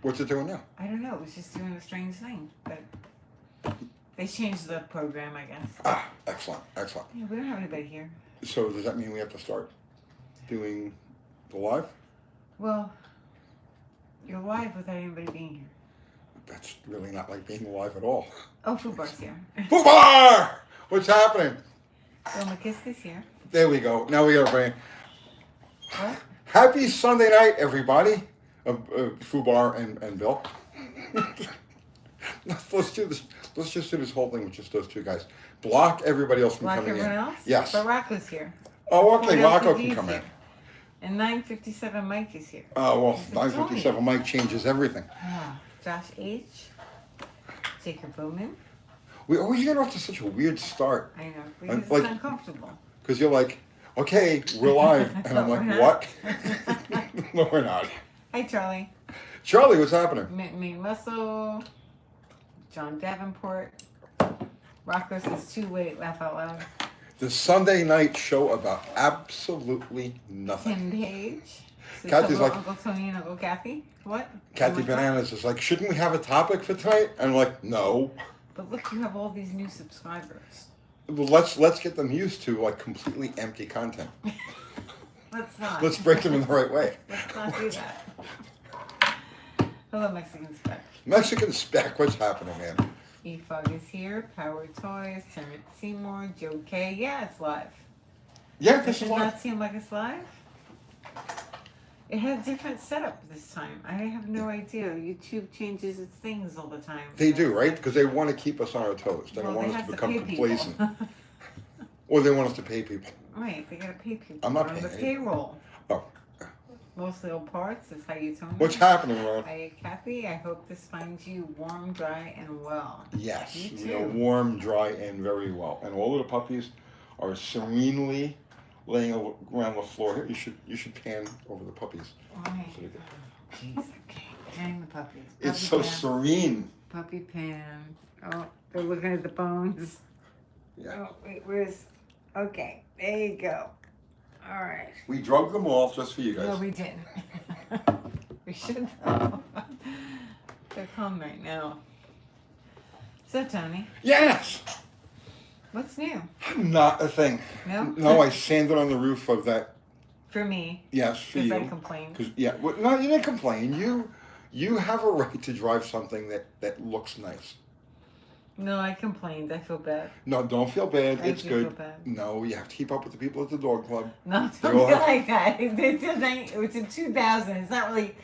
What's it doing now? I don't know. It was just doing a strange thing. But they changed the program, I guess. Ah, excellent, excellent. Yeah, we don't have anybody here. So does that mean we have to start doing the live? Well, you're live without anybody being here. That's really not like being live at all. Oh, Food Bar's here. Food Bar! What's happening? Bill McKiskey's here. There we go. Now we got a brain. What? Happy Sunday night, everybody. Food Bar and Bill. Let's do this. Let's just do this whole thing with just those two guys. Block everybody else from Block coming everyone in. else? Yes. But Rocco's here. Oh, okay. Ford Rocco LTD can is come in. here. And 957 Mike is here. Oh, well, It's 957 Mike changes everything. Ah, Josh H. Jacob Bowman. We always get off to such a weird start. I know. Because Like- it's uncomfortable. Because you're like, okay, we're live. And I'm No, like, we're what? not. No, we're not. Hey, Charlie. Charlie, what's happening? Mick Muscle. John Davenport. Rocco says too late. Laugh out loud. The Sunday night show about absolutely nothing. Tim Page. So Kathy's like- Uncle Tony and Uncle Kathy. What? Kathy Bananas is like, shouldn't we have a topic for tonight? And I'm like, no. But look, you have all these new subscribers. Well, let's get them used to like completely empty content. Let's not. Let's break them in the right way. Let's not do that. Hello, Mexican Spec. Mexican Spec, what's happening, man? E-Fog is here. Power Toys. Terrence Seymour. Joe K. Yeah, it's live. Yeah, Does this it is not live. seem like it's live? It had a different setup this time. I have no idea. YouTube changes its things all the time. They do, right? Because they want to keep us on our toes. They don't Well, want they us to have become pay people. complacent. Or they want us to pay people. Right, they gotta pay people. I'm not on the paying any- payroll. Oh, Mostly old parts. Is how you tell me. what's happening, Ron? Hi, Kathy. I hope this finds you warm, dry, and well. Yes, Me we are too. warm, dry, and very well. And all of the puppies are serenely laying around the floor. Here, you should pan over the puppies. Right. So they can- Jeez, okay. Hang the puppies. It's Puppy so pan. serene. Puppy pan. Oh, they're looking at the bones. Yeah. Oh, wait, where's... Okay, there you go. All right. We drug them all just for you guys. No, we didn't. We should though. They're calm right now. So, Tony, Yes! what's new? Not a thing. No? No, I sanded on the roof of that. For me, Yes, for because you. I complained. Because well, no, you didn't complain. You have a right to drive something that looks nice. No, I complained. I feel bad. No, don't feel bad. I It's do good. feel bad. No, you have to keep up with the people at the dog club. No, They don't all be have- like that. It's in 2000. It's not really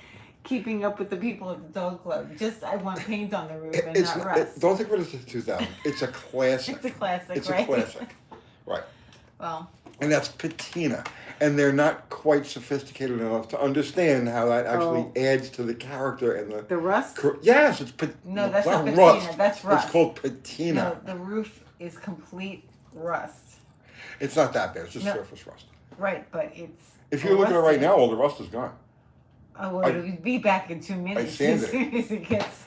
keeping up with the people at the dog club. Just I want paint on the roof and It's not rust. don't think of it as a 2000. It's a classic. It's a classic, It's right? a classic. Right. Well, And that's patina. And they're not quite sophisticated enough to understand how that actually adds to the character and the... the rust? Yes, it's No, that's not patina. rust. That's rust. It's called patina. No, the roof is complete rust. It's not that bad. It's just No. surface rust. Right, but it's... If you look at it right rusted. now, all the rust is gone. Oh, well, it'll be back in 2 minutes sanded as soon as it gets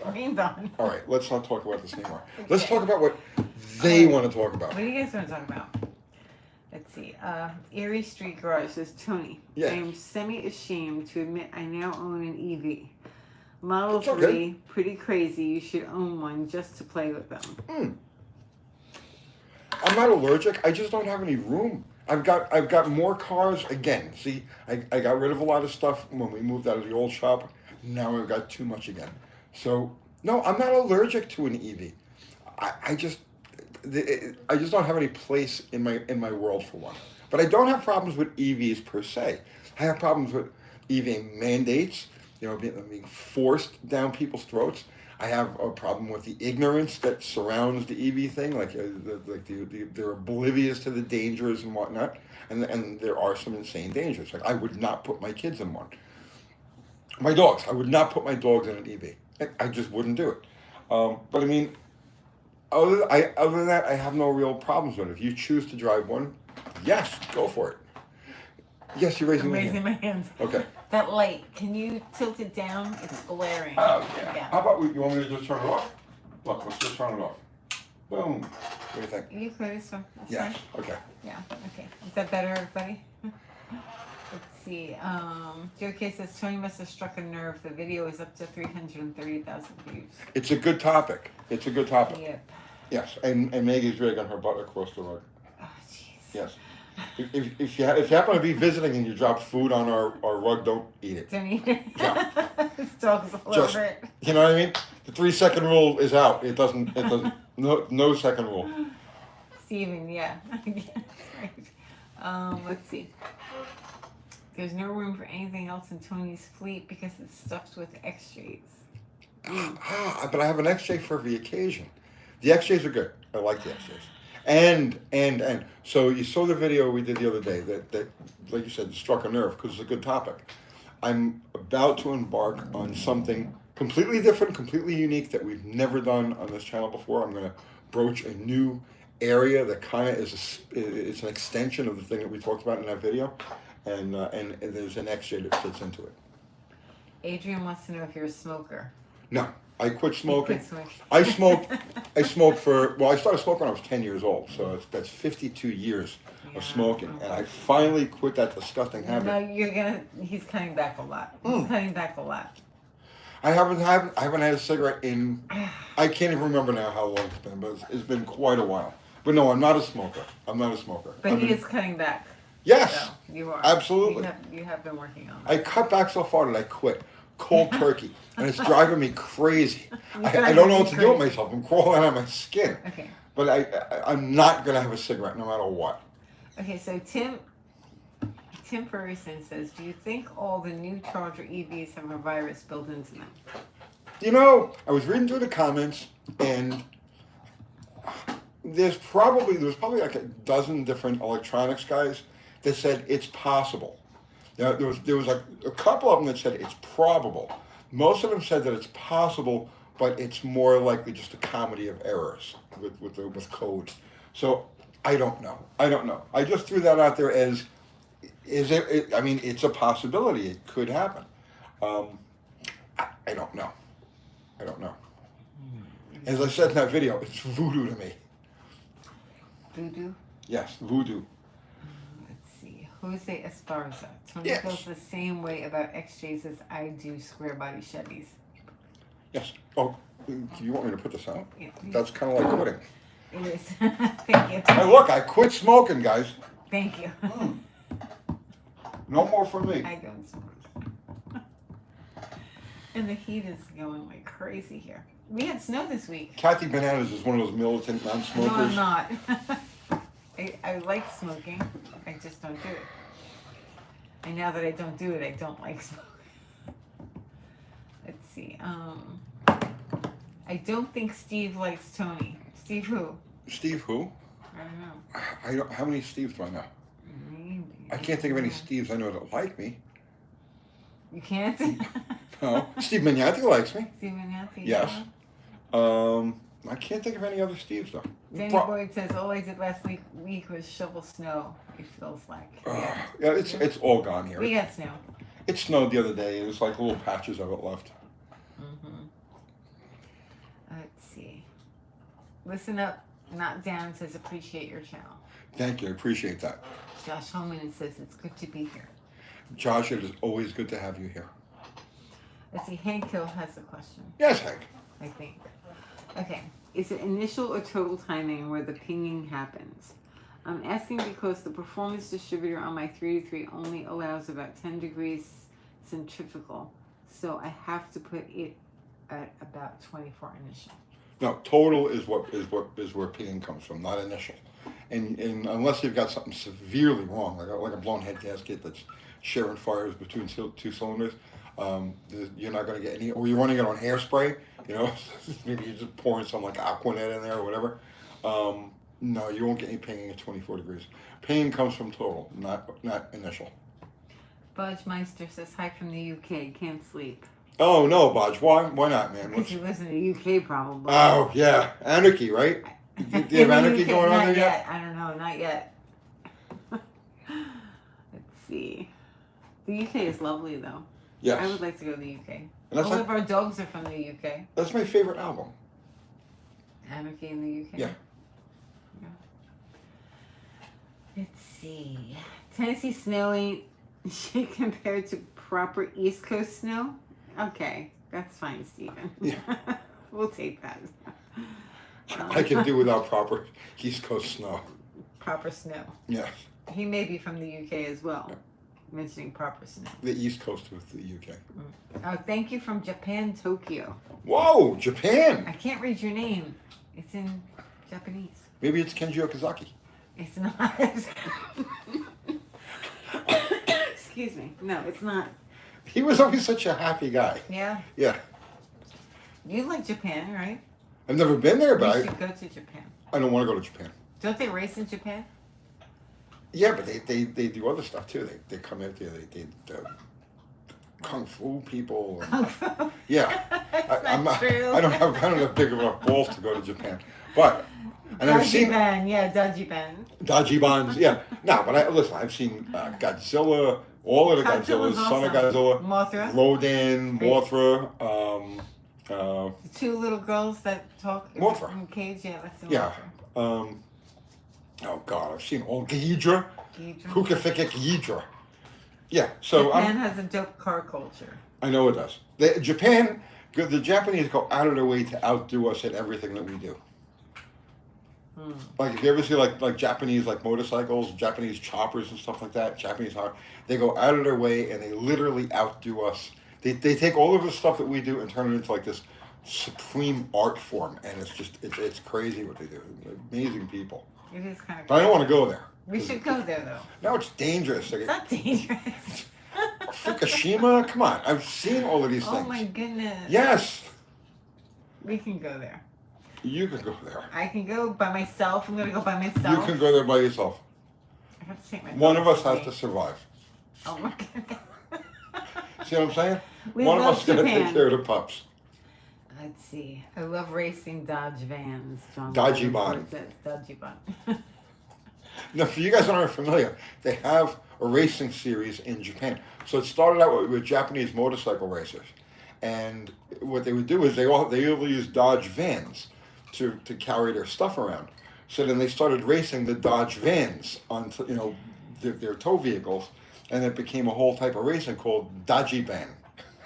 rained on. All right, let's not talk about this anymore. Let's Okay. talk about what they want to talk about. What do you guys want to talk about? Let's see. Erie Street Garage says, Tony, Yeah. I am semi-ashamed to admit I now own an EV. Model It's okay. 3, pretty crazy. You should own one just to play with them. I'm not allergic. I just don't have any room. I've got more cars again. See, I got rid of a lot of stuff when we moved out of the old shop. Now I've got too much again. So no, I'm not allergic to an EV. I just don't have any place in my world for one. But I don't have problems with EVs per se. I have problems with EV mandates, being forced down people's throats. I have a problem with the ignorance that surrounds the EV thing, they're oblivious to the dangers and whatnot, and there are some insane dangers. Like I would not put my kids in one. My dogs, I would not put my dogs in an EV. I just wouldn't do it. But I mean, other than that, I have no real problems with it. If you choose to drive one, yes, go for it. Yes, you're raising I'm your raising hand. my hands. Okay. That light, can you tilt it down? It's glaring. Oh, yeah. How about you want me to just turn it off? Look, let's just turn it off. Boom. What do you think? You clear this one? That's Yes. fine. Okay. Yeah, okay. Is that better, everybody? Let's see. Joe K says Tony must have struck a nerve. The video is up to 330,000 views. It's a good topic. It's a good topic. Yep. Yes, and Maggie's really got her butt across the rug. Oh, jeez. Yes. If you happen to be visiting and you drop food on our rug, don't eat it. Don't eat it. Yeah. This dog's all Just, over it. you know what I mean? The 3-second rule is out. It doesn't. No second rule. Steven, yeah. Right. Let's see. There's no room for anything else in Tony's fleet because it's stuffed with XJs. But I have an XJ for every occasion. The XJs are good. I like the XJs. And so you saw the video we did the other day that like you said, struck a nerve because it's a good topic. I'm about to embark on something completely different, completely unique that we've never done on this channel before. I'm going to broach a new area that kind of it's an extension of the thing that we talked about in that video, and there's an XJ that fits into it. Adrian wants to know if you're a smoker. No, I quit smoking. Quit smoking. I smoked I started smoking when I was 10 years old, so that's 52 years of smoking, and I finally quit that disgusting habit. No, he's cutting back a lot. He's cutting back a lot. I haven't had a cigarette in, I can't even remember now how long it's been, but it's been quite a while. But no, I'm not a smoker. But he is cutting back. Yes, So you are. absolutely. You have been working on I that. cut back so far that I quit cold turkey, and it's driving me crazy. I don't know what to do with myself. I'm crawling out of my skin. Okay. But I'm not going to have a cigarette no matter what. Okay, so Tim Ferguson says, do you think all the new Charger EVs have a virus built into them? You know, I was reading through the comments, and there was probably like a dozen different electronics guys that said it's possible. Now, there was like a couple of them that said it's probable. Most of them said that it's possible, but it's more likely just a comedy of errors with code. So I don't know. I just threw that out there as I mean, it's a possibility. It could happen. I don't know. As I said in that video, it's voodoo to me. Voodoo? Yes, voodoo. Let's see. Jose Esparza. Tony Yes. feels the same way about XJs as I do square body Chevys. Yes. Oh, do you want me to put this out? Yeah, please. That's kind of like quitting. It is. Thank you. Hey, look, I quit smoking, guys. Thank you. No more for me. I don't smoke. And the heat is going like crazy here. We had snow this week. Kathy Bananas is one of those militant non-smokers. No, I'm not. I like smoking. I just don't do it. And now that I don't do it, I don't like smoking. Let's see. I don't think Steve likes Tony. Steve who? Steve who? I don't know. How many Steves do I know? Maybe. I can't think of any Steves I know that like me. You can't? No. Steve Magnati likes me. Steve Magnati? Yes. I can't think of any other Steves though. Danny Boyd says, all I did last week was shovel snow, it feels like. Yeah, it's all gone here. We got snow. It snowed the other day. It was like little patches of it left. Mm-hmm. Let's see. Listen up, not down says, appreciate your channel. Thank you. I appreciate that. Josh Holman says, it's good to be here. Josh, it is always good to have you here. Let's see, Hank Hill has a question, Yes, Hank. I think. Okay. Is it initial or total timing where the pinging happens? I'm asking because the performance distributor on my 3-3 only allows about 10 degrees centrifugal, so I have to put it at about 24 initial. No, total is where pinging comes from, not initial. And unless you've got something severely wrong, like a blown head gasket that's sharing fires between two cylinders, you're not going to get any. Or you're running it on hairspray, you know, maybe you're just pouring some like Aquanet in there or whatever. No, you won't get any pinging at 24 degrees. Pinging comes from total, not initial. Budge Meister says, hi from the UK, can't sleep. Oh no, Bodge, why not, man? Because you live in the UK probably. Oh yeah, anarchy, right? Do you have anarchy going on there yet? I don't know, not yet. Let's see. The UK is lovely though. Yes. I would like to go to the UK. And All of our dogs are from the UK. That's my favorite album. Anarchy in the UK? Yeah. Let's see. Tennessee snowing She compared to proper East Coast snow? Okay, that's fine, Stephen. Yeah. We'll take that. I can do without proper East Coast snow. Proper snow. Yes. He may be from the UK as well, mentioning proper snow. The East Coast with the UK. Oh, thank you from Japan, Tokyo. Whoa, Japan! I can't read your name. It's in Japanese. Maybe it's Kenji Okazaki. It's not. Excuse me. No, it's not. He was always such a happy guy. Yeah? Yeah. You like Japan, right? I've never been there, You but should go to Japan. I don't want to go to Japan. Don't they race in Japan? Yeah, but they do other stuff too. They come out there. They kung fu people. And, yeah, That's I'm not true. I don't have big enough balls to go to Japan. But and I've seen Dajiban, yeah, Dajiban. Dajibans. Yeah, no, but I've seen Godzilla, all of the Godzillas, Godzilla's Son of awesome. Godzilla, Mothra. Rodan, Mothra. The two little girls that talk Mothra. in cage, yeah, that's the Yeah. Mothra. Oh God, I've seen all Ghidra, Ghidra. Hukafika Ghidra. Yeah, so Japan has a dope car culture. I know it does. Japan, the Japanese go out of their way to outdo us at everything that we do. Like if you ever see like Japanese like motorcycles, Japanese choppers and stuff like that, Japanese car, they go out of their way and they literally outdo us. They take all of the stuff that we do and turn it into like this supreme art form, and it's crazy what they do. Amazing people. It is kind of. But I don't want to go there. We should go there though. No, it's dangerous. It's not dangerous. Fukushima, come on! I've seen all of these Oh things. my goodness. Yes, We can go there. you can go there. I can go by myself. I'm gonna go by myself. You can go there by yourself. I have to take my One of us dogs has with to me. survive. Oh my goodness. See what I'm saying? We One of love us is gonna Japan. take care of the pups. Let's see. I love racing Dodge vans. John Dajiban. Davenport says Dajiban. Now, for you guys that aren't familiar, they have a racing series in Japan. So it started out with Japanese motorcycle racers, and what they would do is they all use Dodge vans to carry their stuff around. So then they started racing the Dodge vans on their tow vehicles, and it became a whole type of racing called Dajiban.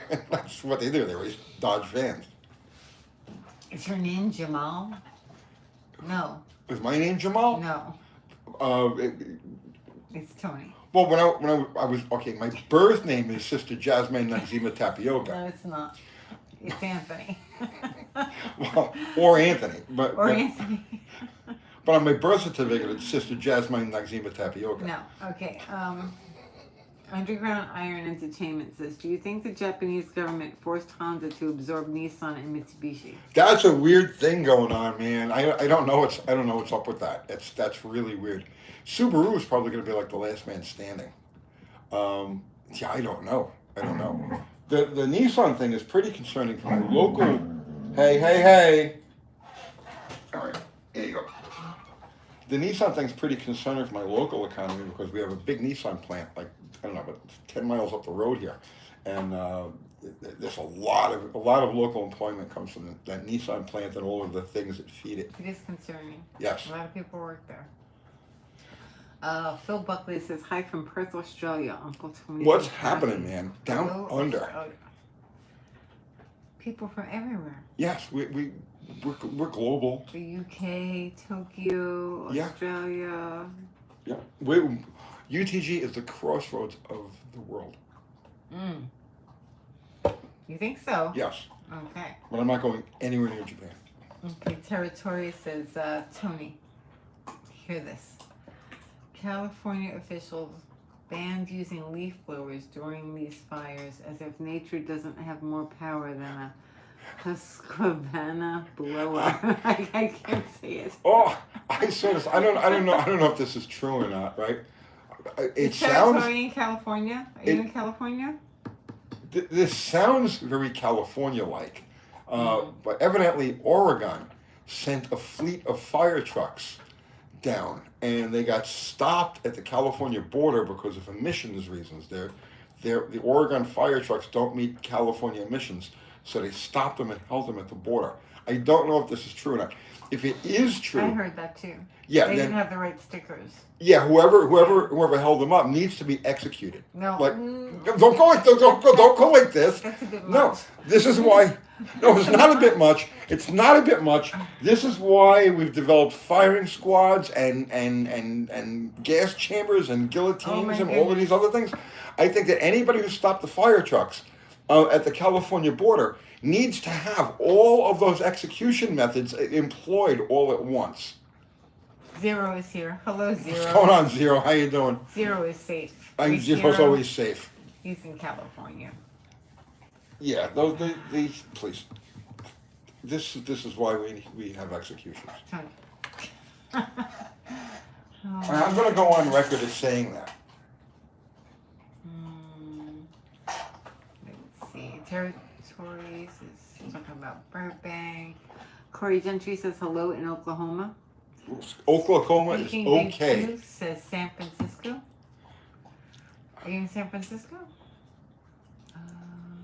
And that's what they do. They race Dodge vans. Is your name Jamal? No. Is my name Jamal? No. It's Tony. Well, when I was okay, my birth name is Sister Jasmine Nagzima Tapioca. No, it's not. It's Anthony. Well, or Anthony, but Anthony. but on my birth certificate it's Sister Jasmine Nagzima Tapioca. No. Okay. Underground Iron Entertainment says, do you think the Japanese government forced Honda to absorb Nissan and Mitsubishi? That's a weird thing going on, man. I don't know what's up with that. That's really weird. Subaru is probably going to be like the last man standing. Yeah, I don't know. The Nissan thing is pretty concerning for my local. Hey. All right, here you go. The Nissan thing's pretty concerning for my local economy because we have a big Nissan plant, like I don't know, but 10 miles up the road here, and there's a lot of local employment comes from that Nissan plant and all of the things that feed it. It is concerning. Yes. A lot of people work there. Phil Buckley says, hi from Perth, Australia, Uncle Tony. What's happening, man? Down Hello, under. Australia. People from everywhere. Yes, we're global. The UK, Tokyo, Yeah. Australia. Yeah, UTG is the crossroads of the world. You think so? Yes, Okay. but I'm not going anywhere near Japan. Okay, Territory says, Tony, hear this. California officials banned using leaf blowers during these fires as if nature doesn't have more power than a Husqvarna blower. I can't say it. Oh, I saw this. I don't know if this is true or not. Right? It Is sounds. Territory in California? Are you in California? This sounds very California-like, but evidently Oregon sent a fleet of fire trucks down, and they got stopped at the California border because of emissions reasons. The Oregon fire trucks don't meet California emissions, so they stopped them and held them at the border. I don't know if this is true or not. If it is true, I heard that too. yeah, They then didn't have the right stickers. yeah, whoever held them up needs to be executed. No. Like, don't go like this. That's a bit No, much. this is why. No, it's not a bit much. It's not a bit much. This is why we've developed firing squads and gas chambers and guillotines and all of these other things. I think that anybody who stopped the fire trucks at the California border needs to have all of those execution methods employed all at once. Zero is here. Hello, Zero. What's going on, Zero? How you doing? Zero is safe. Zero's always safe. He's in California. Yeah, those please. This is why we have executions. Oh. I'm going to go on record as saying that. Let's see. Territories is talking about Burbank. Corey Gentry says hello in Oklahoma. Oklahoma is okay. Booth says San Francisco. Are you in San Francisco?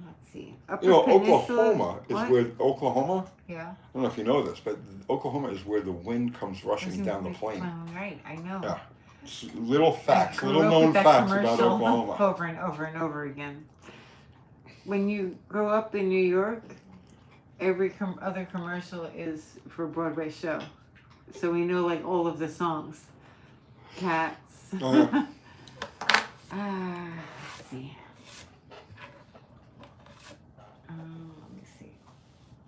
Let's see. You know, Peninsula. Oklahoma is What? where Oklahoma. Yeah. I don't know if you know this, but Oklahoma is where the wind comes rushing down the plain. Right, I know. Yeah. It's little facts, I little grew up known with that facts about commercial Oklahoma. over and over and over again. When you grow up in New York, every other commercial is for a Broadway show. So we know like all of the songs. Cats. Oh, yeah. Let's see. Let me see.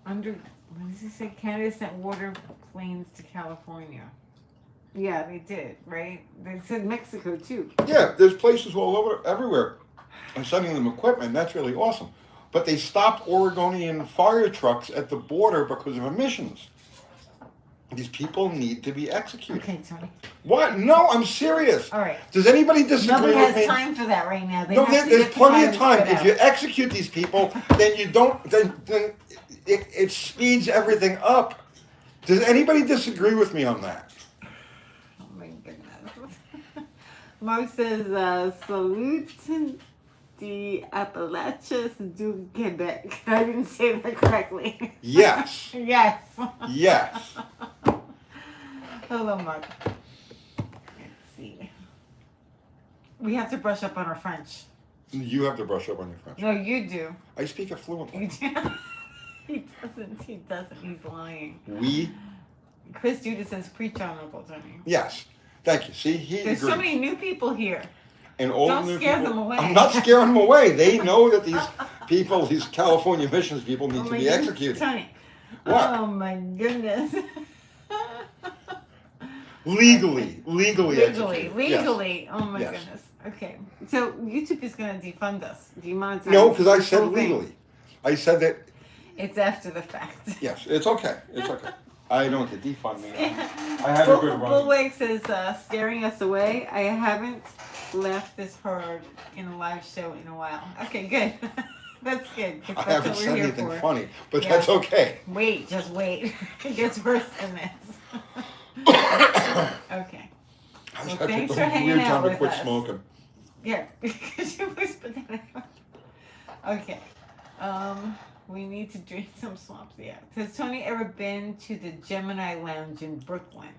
What does it say? Canada sent water planes to California. Yeah, they did, right? They said Mexico too. Yeah, there's places all over, everywhere, and sending them equipment. That's really awesome. But they stopped Oregonian fire trucks at the border because of emissions. These people need to be executed. Okay, Tony. What? No, I'm serious. All right. Does anybody disagree Nobody with has me? time for that right now. They No, have to there's get the plenty of virus time. put If you out. execute these people, then you don't. Then it speeds everything up. Does anybody disagree with me on that? Oh my goodness. Mark says, salute the Appalachians du Quebec. I didn't say that correctly. Yes. Yes. Yes. Hello, Mark. Let's see. We have to brush up on our French. You have to brush up on your French. No, you do. I speak it fluently. You do. He doesn't. He doesn't. He's lying. We. Chris Judas says, preach on, Uncle Tony. Yes. Thank you. See, he There's agrees. so many new people here. And all Don't the new scare people, them away. I'm not scaring them away. They know that these people, these California missions people, need Oh to my be goodness, executed. Tony. What? Oh my goodness. Legally Legally. executed. Yes. Oh my Yes. goodness. Okay. So YouTube is going to defund us. Demonetize. No, because I the said whole thing. legally. I said that. It's after the fact. Yes, it's okay. It's okay. I don't get defund me. I had a good run. Bullwig says, scaring us away. I haven't laughed this hard in a live show in a while. Okay, good. That's good. 'Cause I that's haven't what we're said here anything for. funny, but Yeah. that's okay. Wait, just wait. It gets worse than this. Okay. I Well, had thanks a for hanging weird out time to with quit us. smoking. Yeah, because you whispered that out. Okay. We need to drink some swamps. Yeah. Has Tony ever been to the Gemini Lounge in Brooklyn?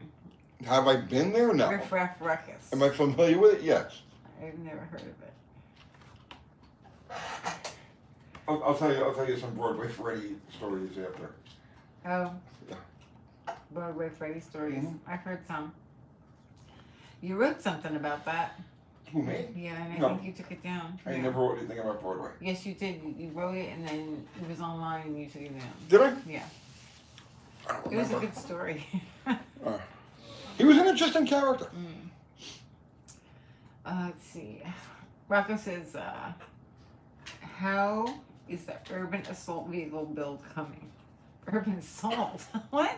Have I been there? No. Riff Raff Ruckus. Am I familiar with it? Yes. I've never heard of it. I'll tell you some Broadway Freddy stories after. Oh. Yeah. Broadway Freddy stories. Mhm. I've heard some. You wrote something about that. Who, me? Yeah, and I No. think you took it down. I Yeah. never wrote anything about Broadway. Yes, you did. You wrote it, and then it was online, and you took it down. Did I? Yeah. I don't It was a remember. good story. He was an interesting character. Let's see. Rocco says, how is the urban assault vehicle build coming? Urban assault? What?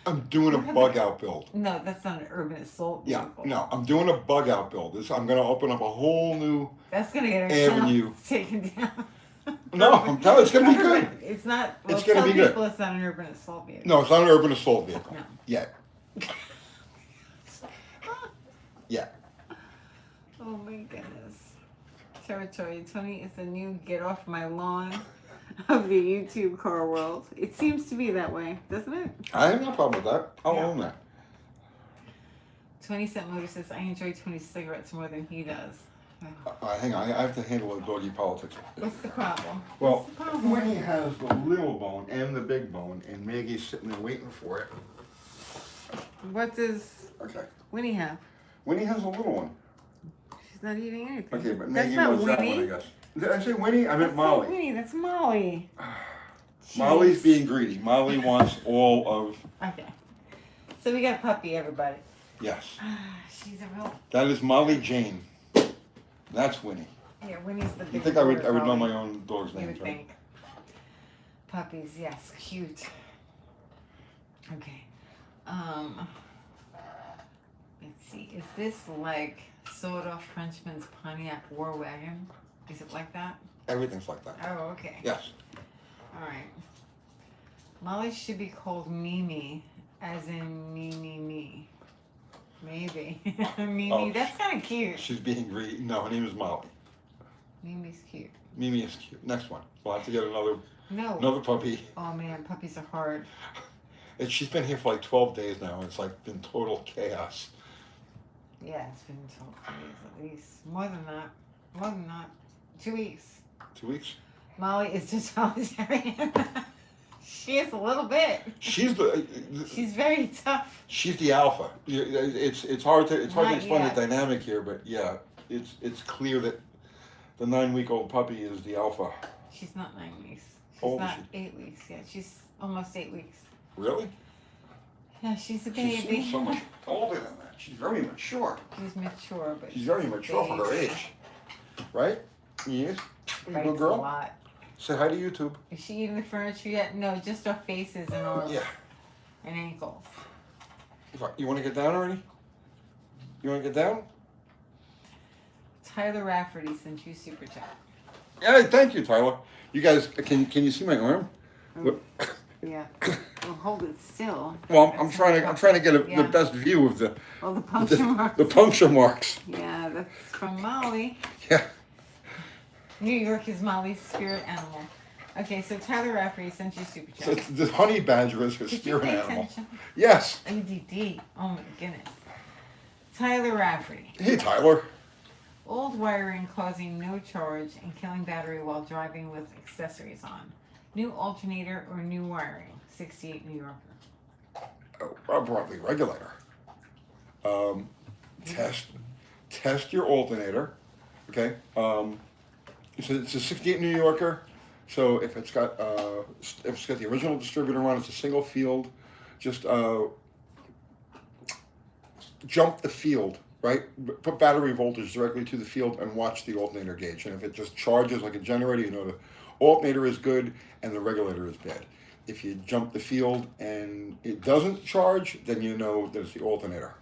I'm doing a bug out build. No, that's not an urban assault Yeah, vehicle. no, I'm doing a bug out build. I'm going to open up a whole new. That's going to get our Avenue. channel taken down. No, I'm telling you, it's going to be good. It's not. Well, It's gonna tell be good. people it's not an urban assault vehicle. No, it's not an urban assault vehicle. No. Yet. Yeah. Oh my goodness. Territory. Tony is the new get off my lawn. of the YouTube car world. It seems to be that way, doesn't it? I have no problem with that. I'll Yeah. own that. 20 Cent Motor says, I enjoy 20 cigarettes more than he does. Hang on, I have to handle the doggy politics. What's the problem? Well, What's the problem? Winnie has the little bone and the big bone, and Maggie's sitting there waiting for it. What does Okay. Winnie have? Winnie has a little one. She's not eating anything. Okay, but That's Maggie not wants that Winnie. one, I guess. Did I say Winnie? I meant That's not Molly. Winnie, that's Molly. Molly's Jeez. being greedy. Molly wants all of. Okay. So we got a puppy, everybody. Yes. She's a real. That is Molly Jane. That's Winnie. Yeah, Winnie's the big. You think I would know my own dog's You name, would right? think. Puppies, yes, cute. Okay. Let's see. Is this like sawed-off Frenchman's Pontiac War Wagon? Is it like that? Everything's like that. Oh, okay. Yes. All right. Molly should be called Mimi, as in me. Maybe. Mimi, Oh, that's kind of cute. She's being greedy. No, her name is Molly. Mimi's cute. Mimi is cute. Next one. We'll have to get No. another puppy. Oh man, puppies are hard. And she's been here for like 12 days now. It's like been total chaos. Yeah, it's been 12 days at least. More than that. 2 weeks. 2 weeks. Molly is just solitary. She is a little bit. She's She's very tough. she's the alpha. It's hard to Not explain yet. the dynamic here, but yeah, it's clear that the 9-week-old puppy is the alpha. She's not 9 weeks. She's Old is not she? 8 weeks yet. She's almost 8 weeks. Really? Yeah, she's a She baby. seems so much older than that. She's very mature. She's mature, but She's very mature for her age. Right? Yes. You bites good a girl? lot. Say hi to YouTube. Is she eating the furniture yet? No, just our faces and arms Yeah. and ankles. You want to get down already? You want to get down? Tyler Rafferty sent you super chat. Yeah, thank you, Tyler. You guys, can you see my arm? Look. Yeah. Well, hold it still. Well, I'm trying to get Yeah. the best view of the Oh, the puncture marks. the puncture marks. Yeah, that's from Molly. Yeah. New York is Molly's spirit animal. Okay, so Tyler Rafferty sent you super So chat. the honey badger is her Did you spirit pay animal. attention? Yes. ADD. Oh my goodness. Tyler Rafferty. Hey, Tyler. Old wiring causing no charge and killing battery while driving with accessories on. New alternator or new wiring. 68 New Yorker. A Broadway regulator. Test your alternator. Okay. It's a 68 New Yorker. So if it's got the original distributor on, it's a single field. Just jump the field, right? Put battery voltage directly to the field and watch the alternator gauge. And if it just charges like a generator, you know the alternator is good and the regulator is bad. If you jump the field and it doesn't charge, then you know that it's the alternator.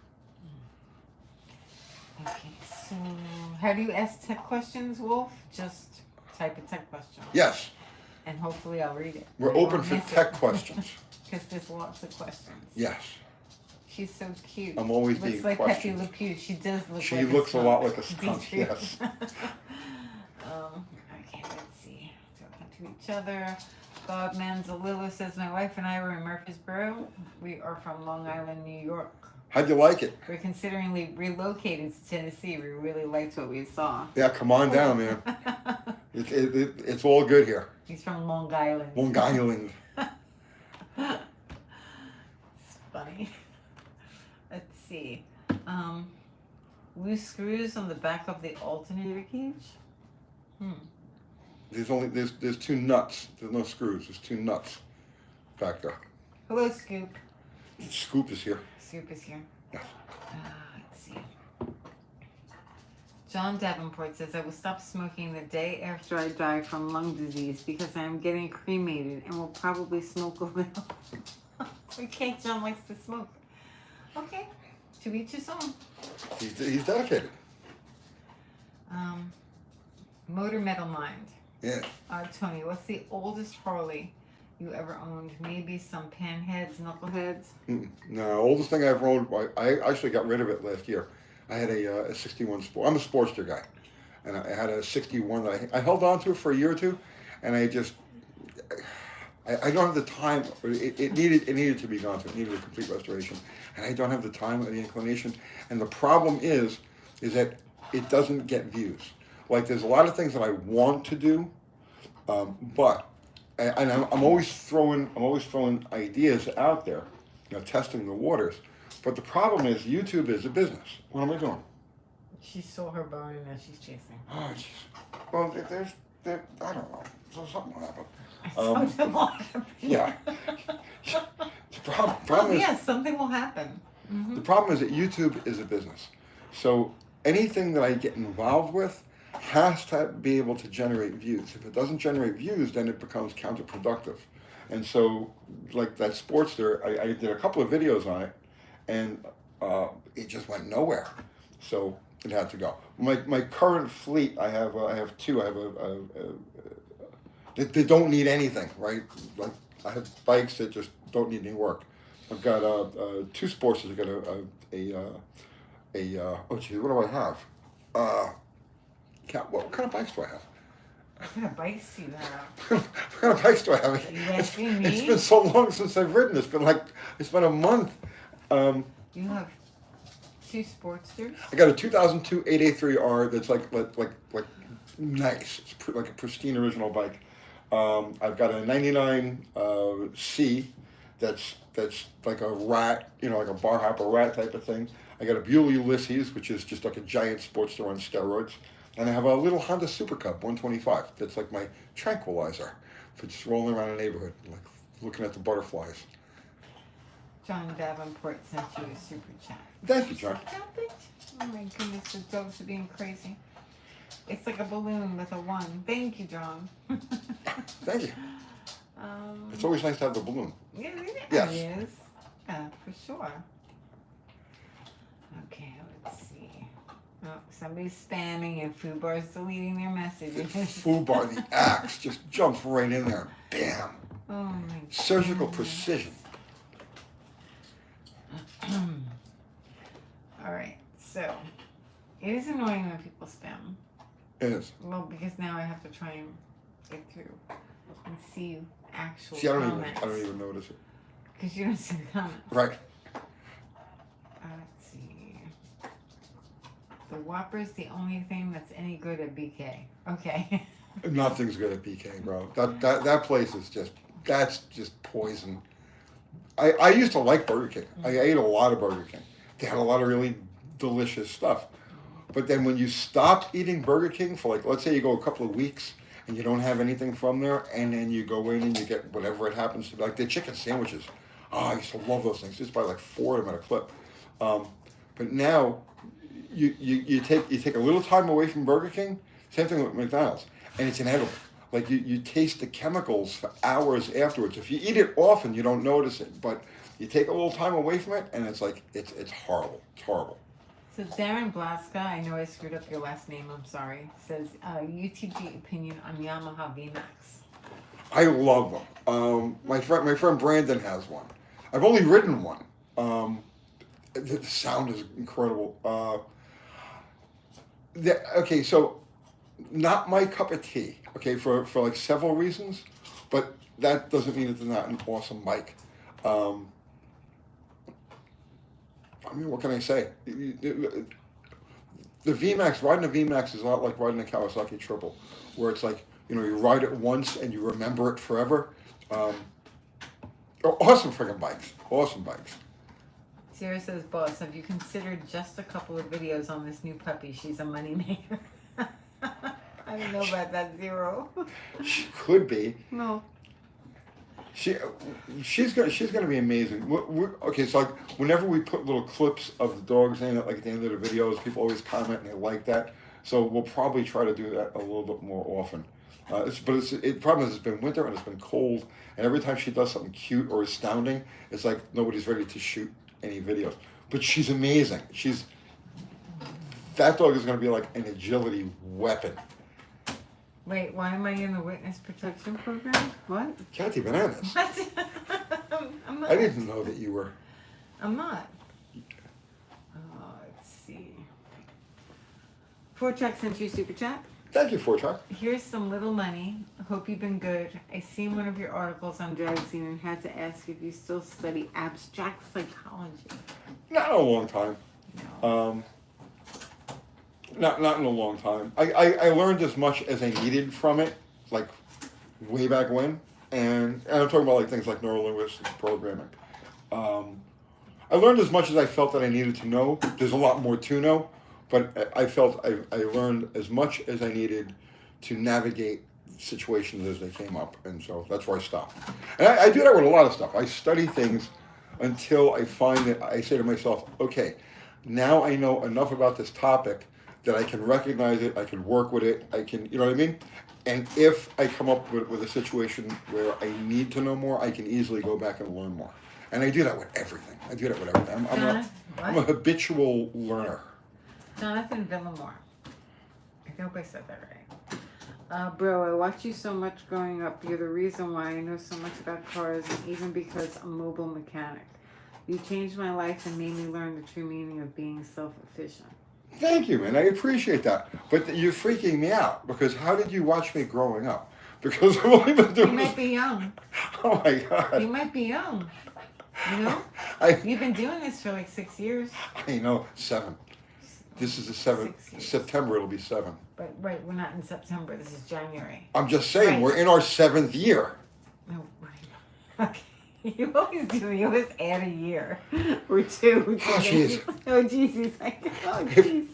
Okay, so how do you ask tech questions, Wolf? Just type a tech question. Yes, And hopefully I'll read it. we're open for tech questions. Because there's lots of questions. Yes, She's so cute. I'm always Looks being like questioned. Pepe Le Pew. She does look She like looks a skunk. lot like a skunk, Dietrich. yes. Okay, let's see. Talking to each other. Bob Manzalillo says, my wife and I were in Murfreesboro. We are from Long Island, New York. How'd you like it? We're considering relocating to Tennessee. We really liked what we saw. Yeah, come on down, man. It's all good here. He's from Long Island. Long Island. It's funny. Let's see. Loose screws on the back of the alternator cage. There's two nuts. There's no screws. There's two nuts back there. Hello, Scoop. Scoop is here. Scoop is here. Yes. Let's see. John Davenport says, I will stop smoking the day after I die from lung disease because I am getting cremated and will probably smoke a little. Okay, John likes to smoke. Okay, to each his own. He's dedicated. Motor Metal Mind. Yeah. Tony, what's the oldest Harley you ever owned? Maybe some panheads, knuckleheads? No, oldest thing I ever owned, I actually got rid of it last year. I had a 61 Sport. I'm a Sportster guy. And I had a 61 that I held on to for a year or two. And I just I don't have the time. It needed to be gone through. It needed a complete restoration, and I don't have the time or the inclination. And the problem is that it doesn't get views. Like there's a lot of things that I want to do, but and I'm always throwing ideas out there, testing the waters. But the problem is YouTube is a business. What am I doing? She saw her bone and now she's chasing. Oh, jeez. Well, I don't know. So something will happen. Something will happen. Yeah. The problem is, yes, something will happen. Mm-hmm. the problem is that YouTube is a business. So anything that I get involved with has to be able to generate views. If it doesn't generate views, then it becomes counterproductive. And so, like that Sportster, I did a couple of videos on it, and it just went nowhere. So it had to go. My current fleet, I have two. I have they don't need anything, right? Like I have bikes that just don't need any work. I've got two Sportsters. I've got oh geez, what do I have? What kind of bikes do I have? What kind of bikes do you have? What kind of bikes do I have? It's been so long since I've ridden. It's been a month. You have two Sportsters? I got a 2002 883R that's like nice. It's like a pristine original bike. I've got a 99 C that's like a rat, like a bar hopper rat type of thing. I got a Buell Ulysses, which is just like a giant Sportster on steroids. And I have a little Honda Super Cub 125 that's like my tranquilizer for just rolling around the neighborhood, like looking at the butterflies. John Davenport sent you a super chat. Thank you, John. Stop it. Oh my goodness, the dogs are being crazy. It's like a balloon with a 1. Thank you, John. Thank you. It's always nice to have the balloon. Yeah, Yes. it is. Yeah, for sure. Okay, let's see. Oh, somebody's spamming and Fubar's deleting their messages. Fubar, the axe, just jumps right in there. Bam. Oh my Surgical goodness. precision. All right, so it is annoying when people spam. It is. Well, because now I have to try and get through and see actual See, I comments. don't even notice it. Because you don't see the comments. Right. Let's see. The Whopper's the only thing that's any good at BK. Okay. Nothing's good at BK, bro. That place is that's just poison. I used to like Burger King. I ate a lot of Burger King. They had a lot of really delicious stuff. But then when you stop eating Burger King for let's say you go a couple of weeks and you don't have anything from there, and then you go in and you get whatever it happens to be, like the chicken sandwiches. Oh, I used to love those things. Just buy like 4 of them at a clip. But now you take a little time away from Burger King. Same thing with McDonald's, and it's inedible. Like you taste the chemicals for hours afterwards. If you eat it often, you don't notice it. But you take a little time away from it, and it's like it's horrible. It's horrible. So Darren Blaska, I know I screwed up your last name, I'm sorry, says UTG opinion on Yamaha VMAX. I love them. My friend Brandon has one. I've only ridden one. The sound is incredible. Okay, so not my cup of tea. Okay, for like several reasons, but that doesn't mean it's not an awesome bike. I mean, what can I say? The VMAX, riding a VMAX is a lot like riding a Kawasaki Triple, where it's like, you ride it once and you remember it forever. Awesome freaking bikes. Awesome bikes. Sarah says, boss, have you considered just a couple of videos on this new puppy? She's a moneymaker. I don't know about that, Zero. She could be. No. She's gonna be amazing. Okay, so like whenever we put little clips of the dogs in it, like at the end of the videos, people always comment and they like that. So we'll probably try to do that a little bit more often. The problem is it's been winter and it's been cold, and every time she does something cute or astounding, it's like nobody's ready to shoot any videos. But she's amazing. That dog is gonna be like an agility weapon. Wait, why am I in the witness protection program? What? Kathy Bananas. What? I'm not. I didn't know that you were. I'm not. Let's see. 4 Chuck sent you super chat. Thank you, Fortran. Here's some little money. Hope you've been good. I seen one of your articles on Dragzine and had to ask if you still study abstract psychology. Not in a long time. No. Not in a long time. I learned as much as I needed from it, like way back when, and I'm talking about like things like neurolinguistics programming. I learned as much as I felt that I needed to know. There's a lot more to know, but I felt I learned as much as I needed to navigate situations as they came up, and so that's where I stopped. And I do that with a lot of stuff. I study things until I find that I say to myself, okay, now I know enough about this topic that I can recognize it, I can work with it, I can, you know what I mean? And if I come up with a situation where I need to know more, I can easily go back and learn more. And I do that with everything. I'm a habitual learner. Jonathan Villamore. I hope I said that right. Bro, I watched you so much growing up. You're the reason why I know so much about cars, and even because I'm a mobile mechanic. You changed my life and made me learn the true meaning of being self-efficient. Thank you, man. I appreciate that. But you're freaking me out, because how did you watch me growing up? Because I've only been doing You this. might be young. Oh my God. You might be young. You know? You've been doing this for like 6 years. I know, 7. This is the 7th. 6 years. September it'll be 7. But right, we're not in September. This is January. I'm just saying, Right. we're in our 7th year. No, right. Okay. You always do. You always add a year or 2. Oh, jeez. Oh, jeez. He's like, oh, jeez.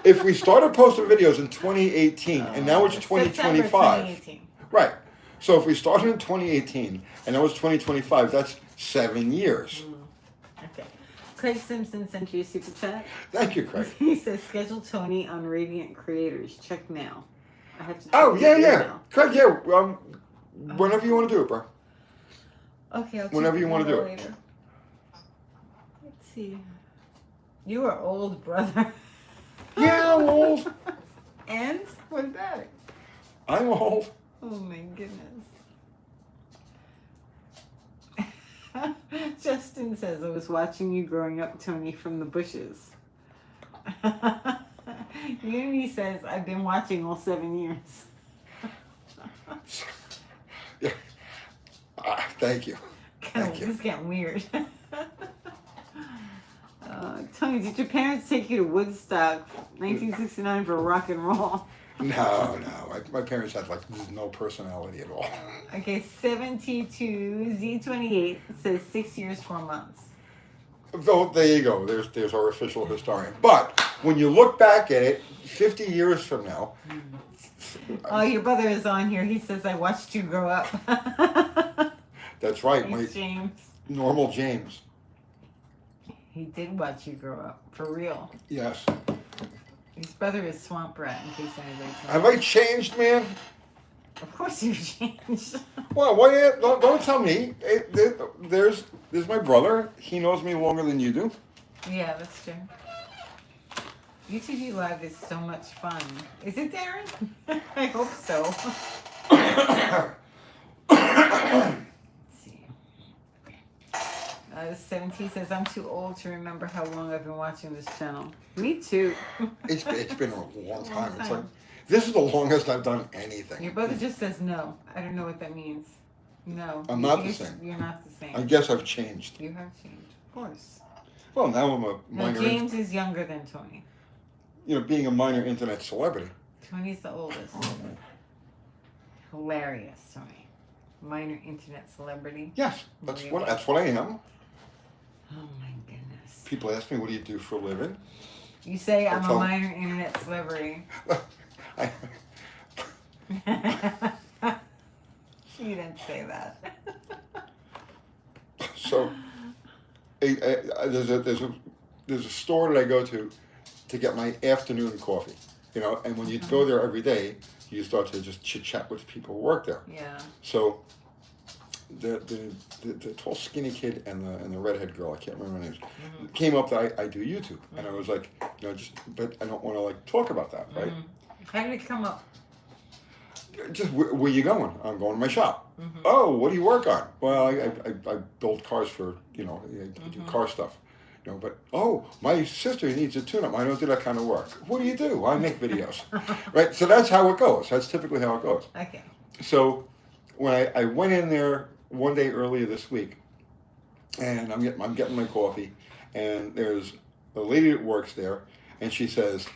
If we started posting videos in 2018 and now it's 2025. September 2018. Right. So if we started in 2018 and now it's 2025, that's 7 years. Okay. Craig Simpson sent you a super chat. Thank you, Craig. He says, schedule Tony on Radiant Creators. Check now. I have to check Oh, your yeah. email. Craig, yeah. Whenever you want to do it, bro. Okay, I'll check Whenever you your wanna do email it. later. Let's see. You are old, brother. Yeah, I'm old. And? What's that? I'm old. Oh my goodness. Justin says, I was watching you growing up, Tony, from the bushes. Unity says, I've been watching all 7 years. Yeah. Thank you. Thank you. This is getting weird. Tony, did your parents take you to Woodstock 1969 for rock and roll? No. My parents had like no personality at all. Okay, 72Z28 says 6 years, 4 months. So there you go. There's our official historian. But when you look back at it, 50 years from now. Oh, your brother is on here. He says, I watched you grow up. That's right. Thanks, James. Normal James. He did watch you grow up, for real. Yes. His brother is Swamp Rat, in case anybody's Have I changed, man? Of course you've changed. Well, don't tell me. There's my brother. He knows me longer than you do. Yeah, that's true. UTG Live is so much fun. Is it, Darren? I hope so. Let's see. 17 says, I'm too old to remember how long I've been watching this channel. Me too. It's been a long time. It's like, this is the longest I've done anything. Your brother just says no. I don't know what that means. No. I'm not the same. You're not the same. I guess I've changed. You have changed. Of course. Well, now I'm a No, minor. James is younger than Tony. Being a minor internet celebrity. Tony's the oldest. Hilarious, Tony. Minor internet celebrity. Yes, that's Really? what I am. Oh my goodness. People ask me, what do you do for a living? You say I'm a tell- minor internet celebrity. I, You didn't say that. so, there's a store that I go to get my afternoon coffee. And when you go there every day, you start to just chit chat with people who work there. Yeah. So, the tall skinny kid and the redhead girl, I can't remember her names, came up that I do YouTube, and I was like, but I don't want to like talk about that, right? How did it come up? Just where you going? I'm going to my shop. Oh, what do you work on? Well, I build cars for I do car stuff. No, but my sister needs a tune-up. I don't do that kind of work. What do you do? I make videos, right? So that's how it goes. That's typically how it goes. Okay. So when I went in there one day earlier this week, and I'm getting my coffee, and there's a lady that works there, and she says,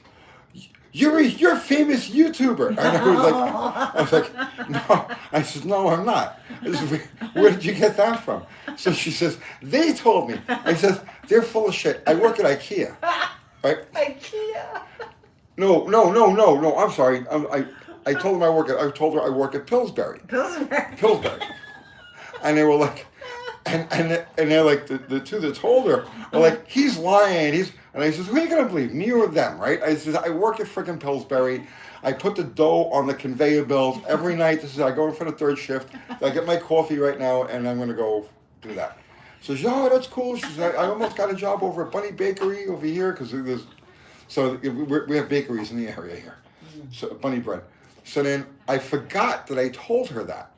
You're a famous YouTuber. And I was like, no. I said, no, I'm not. Where did you get that from? So she says, they told me. I says, they're full of shit. I work at IKEA. Right? IKEA. No. I'm sorry. I told her I work at Pillsbury. Pillsbury. And they were like, and they're like, the two that told her were like, he's lying. And I says, who are you going to believe, me or them, right? I says, I work at frickin' Pillsbury. I put the dough on the conveyor belts every night. This is, I go in for the third shift. I get my coffee right now, and I'm going to go do that. So she says, oh, that's cool. She says, I almost got a job over at Bunny Bakery over here, because we have bakeries in the area here. So Bunny Bread. So then I forgot that I told her that.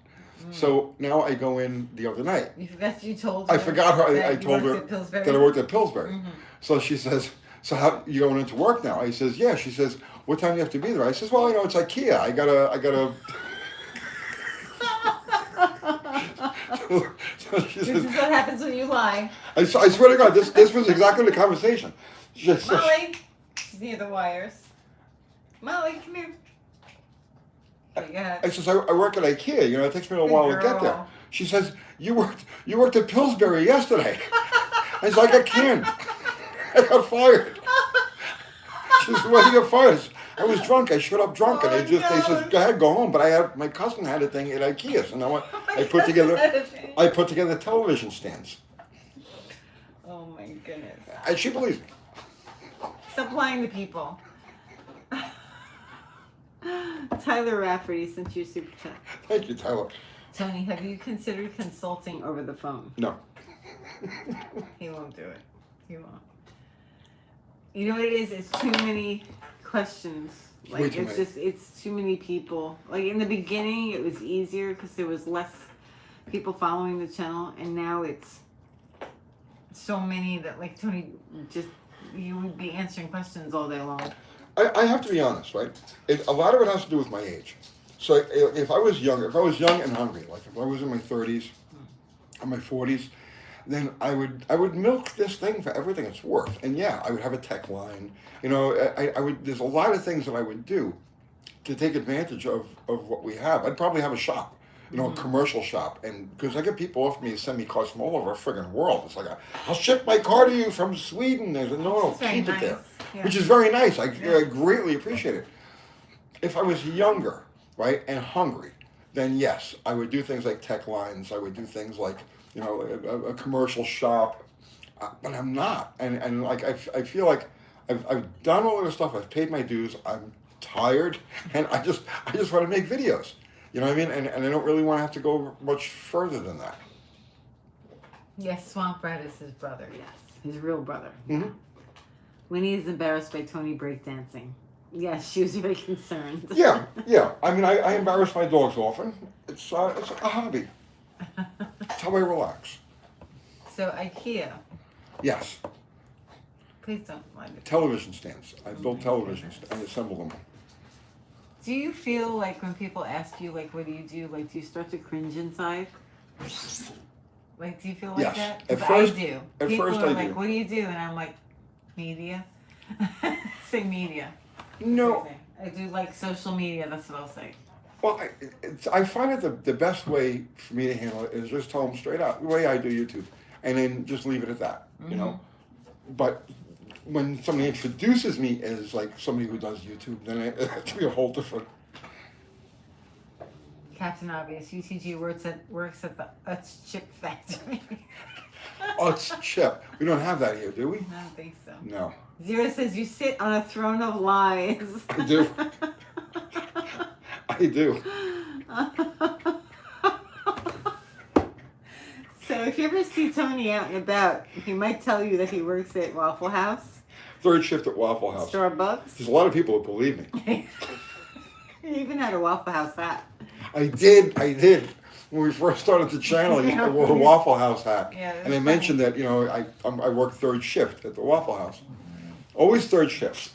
So now I go in the other night. You forgot you told her. I forgot her. I told her that I worked at Pillsbury. Mm-hmm. So she says, so how you going into work now? I says, yeah. She says, what time do you have to be there? I says, well, it's IKEA. I gotta. So she this says, is what happens when you lie. I swear to God, this was exactly the conversation. Molly, she's near the wires. Molly, come here. I says, I work at IKEA. It takes me a while to get there. She says, you worked at Pillsbury yesterday. I was like, I can't. I got fired. She says, why did you get fired? I was drunk. I showed up drunk, and they said, go ahead, go home. But my cousin had a thing at IKEA, so now I put together television stands. Oh my goodness! And she believes me. Stop lying to people. Tyler Rafferty sent you a super chat. Thank you, Tyler. Tony, have you considered consulting over the phone? No. He won't do it. He won't. You know what it is? It's too many questions. Like it's too many people. Like in the beginning, it was easier because there was less people following the channel, and now it's so many that like Tony you would be answering questions all day long. I have to be honest, right? A lot of it has to do with my age. So if I was young and hungry, like if I was in my 30s or my 40s, then I would milk this thing for everything it's worth. And yeah, I would have a tech line. I would. There's a lot of things that I would do to take advantage of what we have. I'd probably have a shop, a commercial shop, and because I get people off me to send me cars from all over the friggin' world. It's like I'll ship my car to you from Sweden. There's no, keep it there. Yeah. Which is very nice. I greatly appreciate it. If I was younger, right, and hungry, then yes, I would do things like tech lines. I would do things like, a commercial shop. But I'm not. And like, I feel like I've done all of this stuff. I've paid my dues. I'm tired. And I just want to make videos. You know what I mean? And I don't really want to have to go much further than that. Yes, Swamp Rat is his brother. Yes, his real brother. Mm-hmm. Winnie is embarrassed by Tony breakdancing. Yes, she was very concerned. Yeah. I mean, I embarrass my dogs often. It's a hobby. It's how I relax. So IKEA. Yes. Please don't mind it. Television stands. I build televisions. I assemble them. Do you feel like when people ask you, like, what do you do? Like, do you start to cringe inside? Like, do you feel like yes. that? At first, I do. At people first, are I like, do. what do you do? And I'm like, media. Say media. No. I do like social media. That's what I'll say. Well, I find it the best way for me to handle it is just tell them straight out the way I do YouTube, and then just leave it at that. Mm-hmm. But when somebody introduces me as like somebody who does YouTube, then it has to be a whole different. Captain Obvious, UTG works at the Utz Chip Factory. Utz Chip. We don't have that here, do we? I don't think so. No. Zero says you sit on a throne of lies. I do. I do. So if you ever see Tony out and about, he might tell you that he works at Waffle House. Third shift at Waffle House. Starbucks. There's a lot of people who believe me. He even had a Waffle House hat. I did. when we first started the channel, I Yeah. wore a Waffle House hat. Yeah, And I mentioned that, you know, I work third shift at the Waffle House. Always third shifts.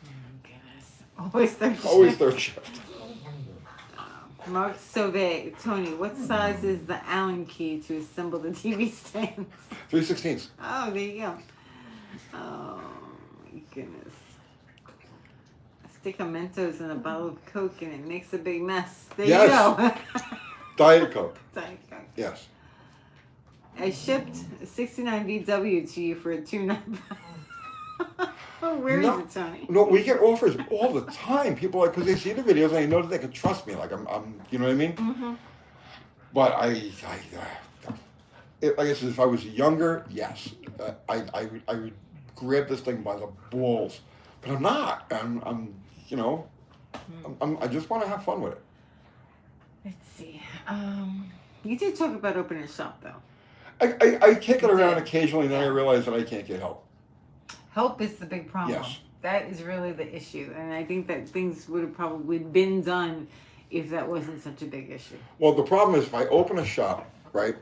Oh, goodness. Always third shift. Always third shift. Mark Sauvé, Tony, what size is the Allen key to assemble the TV stands? 3/16. Oh, there you go. Oh, my goodness. A stick of Mentos and a bottle of Coke and it makes a big mess. There Yes. you go. Diet Coke. Diet Coke. Yes. I shipped a 69 VW to you for a tune-up. Oh, where is No. it, Tony? No, we get offers all the time. People like, because they see the videos and they know that they can trust me. Like I'm you know what I mean? Mm-hmm. But like I said, if I was younger, yes, I would grab this thing by the balls. But I'm not. I'm you know, I just want to have fun with it. Let's see. You did talk about opening a shop, though. I kick it around Yeah. occasionally, and then I realize that I can't get help. Help is the big problem. Yes. That is really the issue. And I think that things would have probably been done if that wasn't such a big issue. Well, the problem is if I open a shop, right,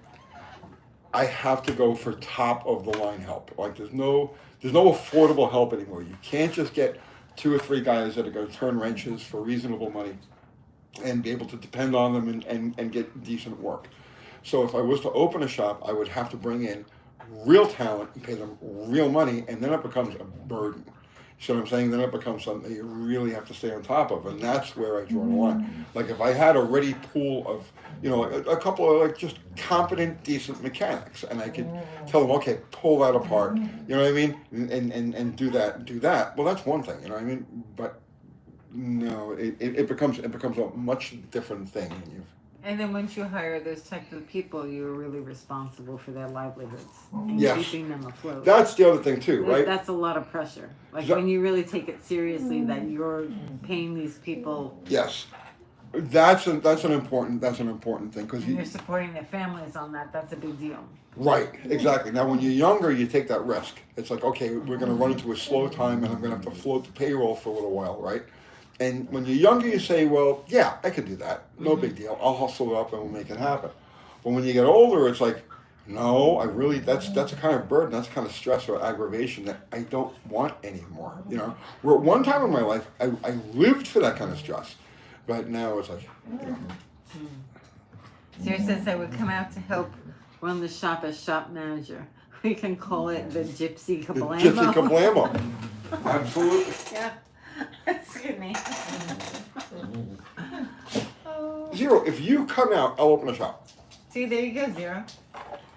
I have to go for top of the line help. Like there's no affordable help anymore. You can't just get 2 or 3 guys that are going to turn wrenches for reasonable money and be able to depend on them and get decent work. So if I was to open a shop, I would have to bring in real talent and pay them real money, and then it becomes a burden. You see what I'm saying? Then it becomes something that you really have to stay on top of, and that's where I draw the line. Like if I had a ready pool of, you know, a couple of like just competent, decent mechanics, and I could tell them, okay, pull that apart, you know what I mean, and do that. Well, that's one thing, you know what I mean. But no, it becomes a much different thing when you've. And then once you hire those types of people, you're really responsible for their livelihoods and Yes. keeping them afloat. That's the other thing too, right? That's a lot of pressure. Like So- when you really take it seriously that you're paying these people Yes, that's an important thing because and you're supporting their families on that, that's a big deal. right, exactly. Now when you're younger, you take that risk. It's like, okay, we're going to run into a slow time, and I'm going to have to float the payroll for a little while, right? And when you're younger, you say, well, yeah, I can do that. No big deal. I'll hustle it up and we'll make it happen. But when you get older, it's like, no, I really, that's a kind of burden, that's kind of stress or aggravation that I don't want anymore. You know, where at one time in my life, I lived for that kind of stress. But now it's like, you know. Sarah says I would come out to help run the shop as shop manager. We can call it the Gypsy The Kablamo. Gypsy Kablamo. Absolutely. Yeah, that's a good name. Zero, if you come out, I'll open a shop. See, there you go, Zero.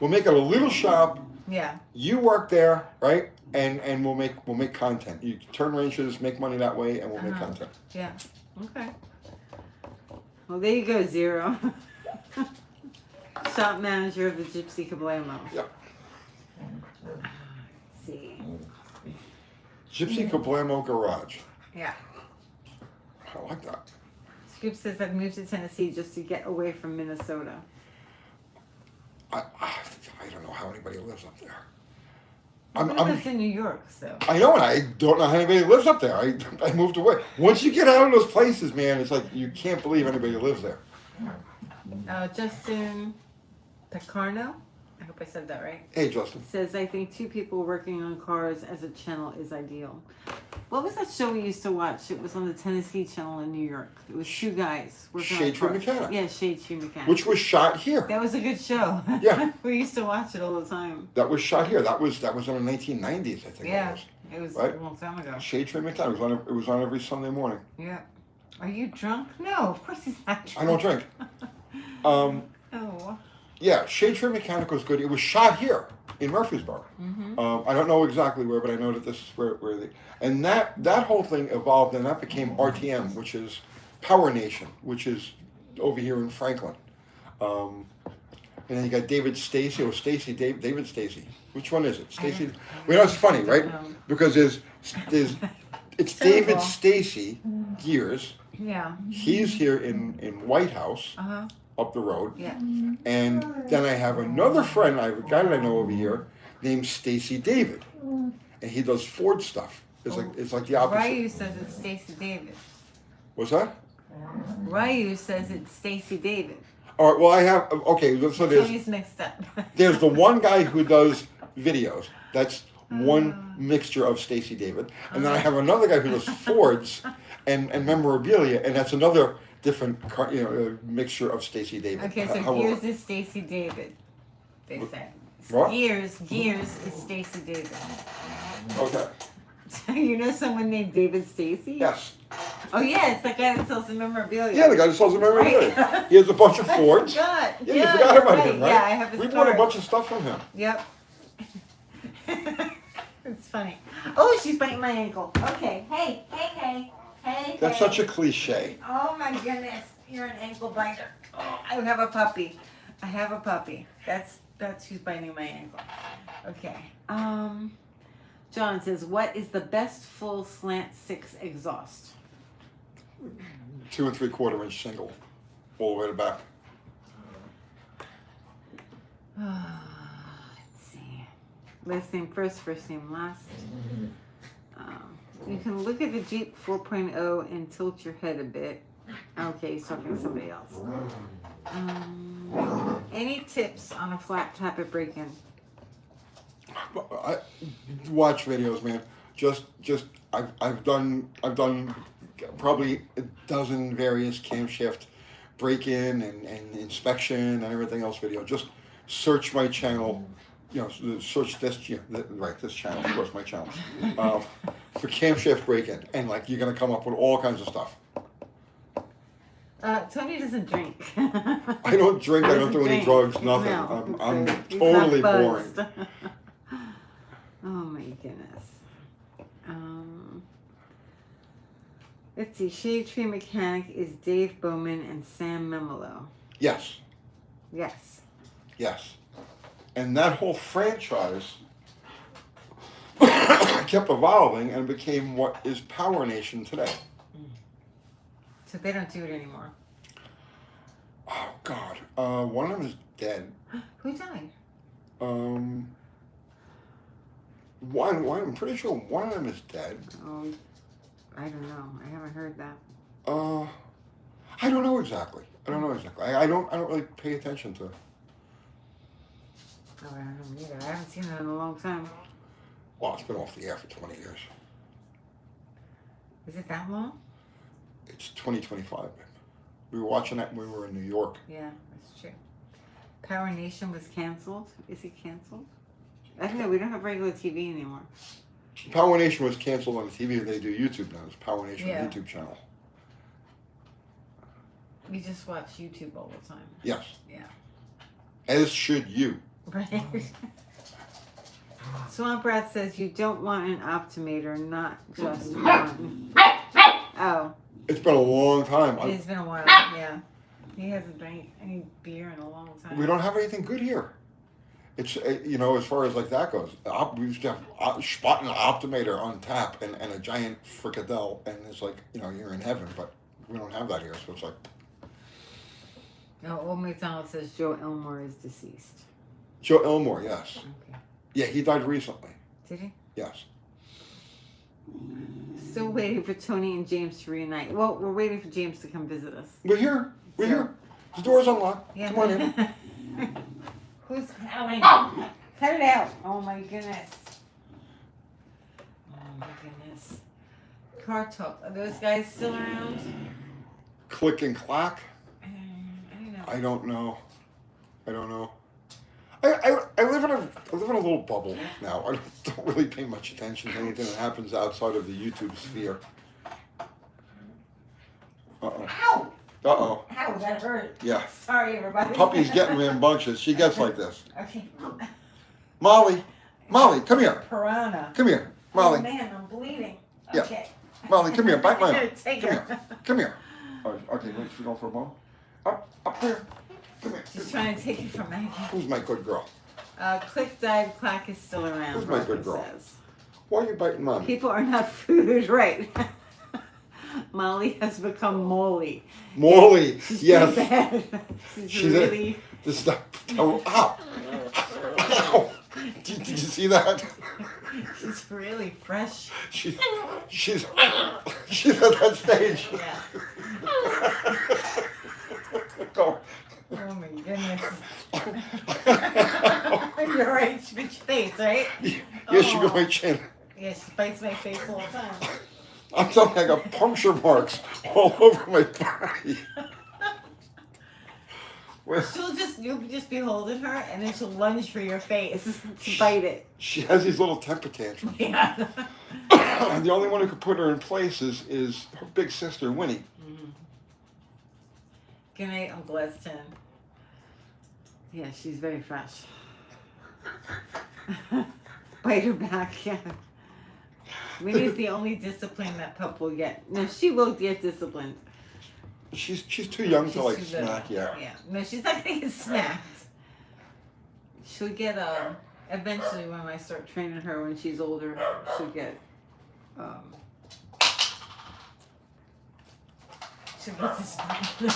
We'll make it a little shop. Yeah. You work there, right? And we'll make content. You turn wrenches, make money that way, and we'll make content. Yeah. Okay. Well, there you go, Zero. Shop manager of the Gypsy Kablamo. Yep. Let's see. Gypsy Kablamo Garage. Yeah. I like that. Scoop says I've moved to Tennessee just to get away from Minnesota. I don't know how anybody lives up there. I lived in New York, so. I know, and I don't know how anybody lives up there. I moved away. Once you get out of those places, man, it's like you can't believe anybody lives there. Justin Picarno, I hope I said that right, Hey, Justin. says I think 2 people working on cars as a channel is ideal. What was that show we used to watch? It was on the Tennessee channel in New York. It was 2 guys working Shade on Tree cars. Mechanic. Yeah, Shade Tree Mechanic. Which was shot here. That was a good show. Yeah. We used to watch it all the time. That was shot here. That was in the 1990s, I think. Yeah, It it was Right? a long time ago. was. Shade Tree Mechanic. It was on every Sunday morning. Yeah. Are you drunk? No, of course he's not drunk. I don't drink. Oh. Yeah, Shade Tree Mechanic was good. It was shot here in Murfreesboro. Mm-hmm. I don't know exactly where, but I know that this is where they. And that whole thing evolved, and that became RTM, which is Power Nation, which is over here in Franklin. And then you got David Stacy or David Stacy. Which one is it? Stacy. Well, that's funny, right? Because there's it's David Stacy Gears. Yeah. He's here in White House. Uh-huh. Up the road. Yeah. And then I have another friend, I have a guy that I know over here named Stacy David. And he does Ford stuff. It's like the opposite. Ryu says it's Stacey Davis. What's that? Ryu says it's Stacy David. All right, well, I have, okay, so Tony's mixed up. there's the one guy who does videos. That's one mixture of Stacy David. And then I have another guy who does Fords and memorabilia, and that's another different mixture of Stacy David. Okay, so However, Gears is Stacy David. They say. What? Gears is Stacy David. Okay. You know someone named David Stacy? Yes. Oh yeah, it's the guy that sells the memorabilia. Yeah, the guy that sells the memorabilia. Right. He has a bunch of Fords. God. Yeah, you forgot about him, right? Yeah, I have his We bought a card. bunch of stuff from him. Yep. It's funny. Oh, she's biting my ankle. Okay. Hey. That's such a cliche. Oh my goodness, you're an ankle biter. Oh, I have a puppy. That's who's biting my ankle. Okay. John says, what is the best full slant 6 exhaust? 2 3/4 inch single, all the way to the back. Let's see. Last name first, first name last. You can look at the Jeep 4.0 and tilt your head a bit. Okay, he's talking to somebody else. Any tips on a flat tappet break-in? I watch videos, man. I've done probably a dozen various camshaft break-in and inspection and everything else video. Just search my channel. Search this this channel, of course, my channel, for camshaft break-in, and you're gonna come up with all kinds of stuff. Tony doesn't drink. I don't drink. I don't do any drugs. Nothing. No, I'm he's totally not boring. buzzed. Oh my goodness. Let's see. Shade Tree Mechanic is Dave Bowman and Sam Memolo. Yes. Yes. Yes. And that whole franchise kept evolving and became what is Power Nation today. So they don't do it anymore. Oh God. One of them is dead. Who died? One. I'm pretty sure one of them is dead. Oh, I don't know. I haven't heard that. I don't know exactly. I don't really pay attention to it. Oh, I don't know either. I haven't seen it in a long time. Well, it's been off the air for 20 years. Is it that long? It's 2025. We were watching that when we were in New York. Yeah, that's true. Power Nation was canceled. Is it canceled? I don't know. We don't have regular TV anymore. Power Nation was canceled on the TV. They do YouTube now. It's Power Nation Yeah. YouTube channel. We just watch YouTube all the time. Yes. Yeah. As should you. Right. Swamp Rat says you don't want an optimator, not just one. Oh. It's been a long time. It's been a while, yeah. He hasn't drank any beer in a long time. We don't have anything good here. It's, as far as that goes. We used to have Spaten Optimator on tap and a giant fricadelle, and it's you're in heaven, but we don't have that here, so it's like. No, Old McDonald says Joe Elmore is deceased. Joe Elmore, yes. Okay. Yeah, he died recently. Did he? Yes. Still waiting for Tony and James to reunite. Well, we're waiting for James to come visit us. We're here. We're here. The door's unlocked. Yeah. Come on in. Who's howling? Cut it out. Oh my goodness. Oh my goodness. Car Talk. Are those guys still around? Click and clack. I don't know. I don't know. I live in a little bubble now. I don't really pay much attention to anything that happens outside of the YouTube sphere. Ow! Ow, that hurt. yeah. Sorry, everybody. Puppy's getting rambunctious. She gets like this. Okay. Molly, come here. Piranha. Come here, Molly. Oh man, I'm bleeding. Yeah. Okay. Molly, come here. Bite my arm. Take Come her. here. Come here. Okay, wait, should we go for a bone? Up here. Come here. She's trying to take it from Maggie. Who's my good girl? Click Dive Clack is still around. Who's my Roger good girl? says. Why are you biting Mommy? People are not food, right? Molly has become Molly. Molly, She's yes. pretty bad. She's really. This is ow. Ow. Did you see that? She's really fresh. She's at that stage. Yeah. Go. Oh my goodness. You're right. She bit your face, right? Yeah, she got my chin. Yeah, she bites my face all the time. I'm telling you, I got puncture marks all over my body. You'll just be holding her, and then she'll lunge for your face to bite it. She has these little temper tantrums. Yeah. And the only one who could put her in place is her big sister, Winnie. Mm-hmm. Good night, Uncle S10. Yeah, she's very fresh. Bite her back, yeah. Winnie's the only discipline that pup will get. No, she will get disciplined. She's too young to like too smack, little. yeah. Yeah. No, she's not gonna get smacked. She'll get eventually when I start training her when she's older, she'll get disciplined.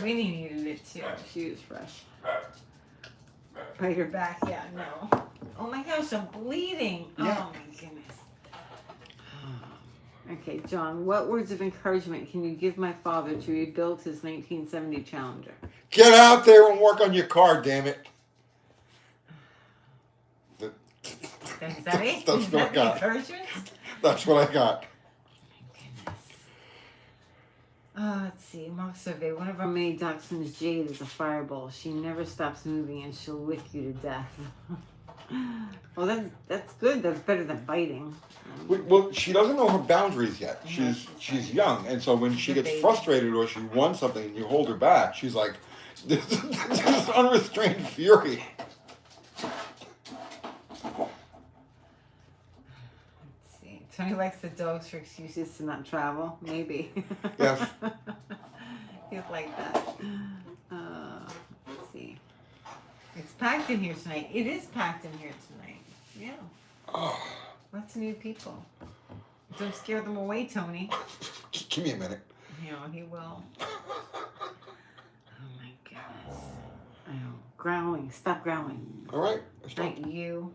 Winnie needed it too. She was fresh. Bite her back, yeah, no. Oh my gosh, I'm bleeding. Yeah. Oh my goodness. Okay, John, what words of encouragement can you give my father to rebuild his 1970 Challenger? Get out there and work on your car, damn it. Is that it? That's Is what I that the got. encouragement? That's what I got. Let's see. Mark survey. One of our many dachshunds, Jade, is a fireball. She never stops moving and she'll lick you to death. Well, that's good. That's better than biting. Well, she doesn't know her boundaries yet. She's young, and so when she gets frustrated or she wants something and you hold her back, she's like, this unrestrained fury. Let's see. Tony likes the dogs for excuses to not travel. Maybe. Yes. He's like that. Let's see. It's packed in here tonight. It is packed in here tonight. Yeah. Oh. Lots of new people. Don't scare them away, Tony. Give me a minute. You know, he will. Oh my goodness. Oh, growling. Stop growling. All right. Not you.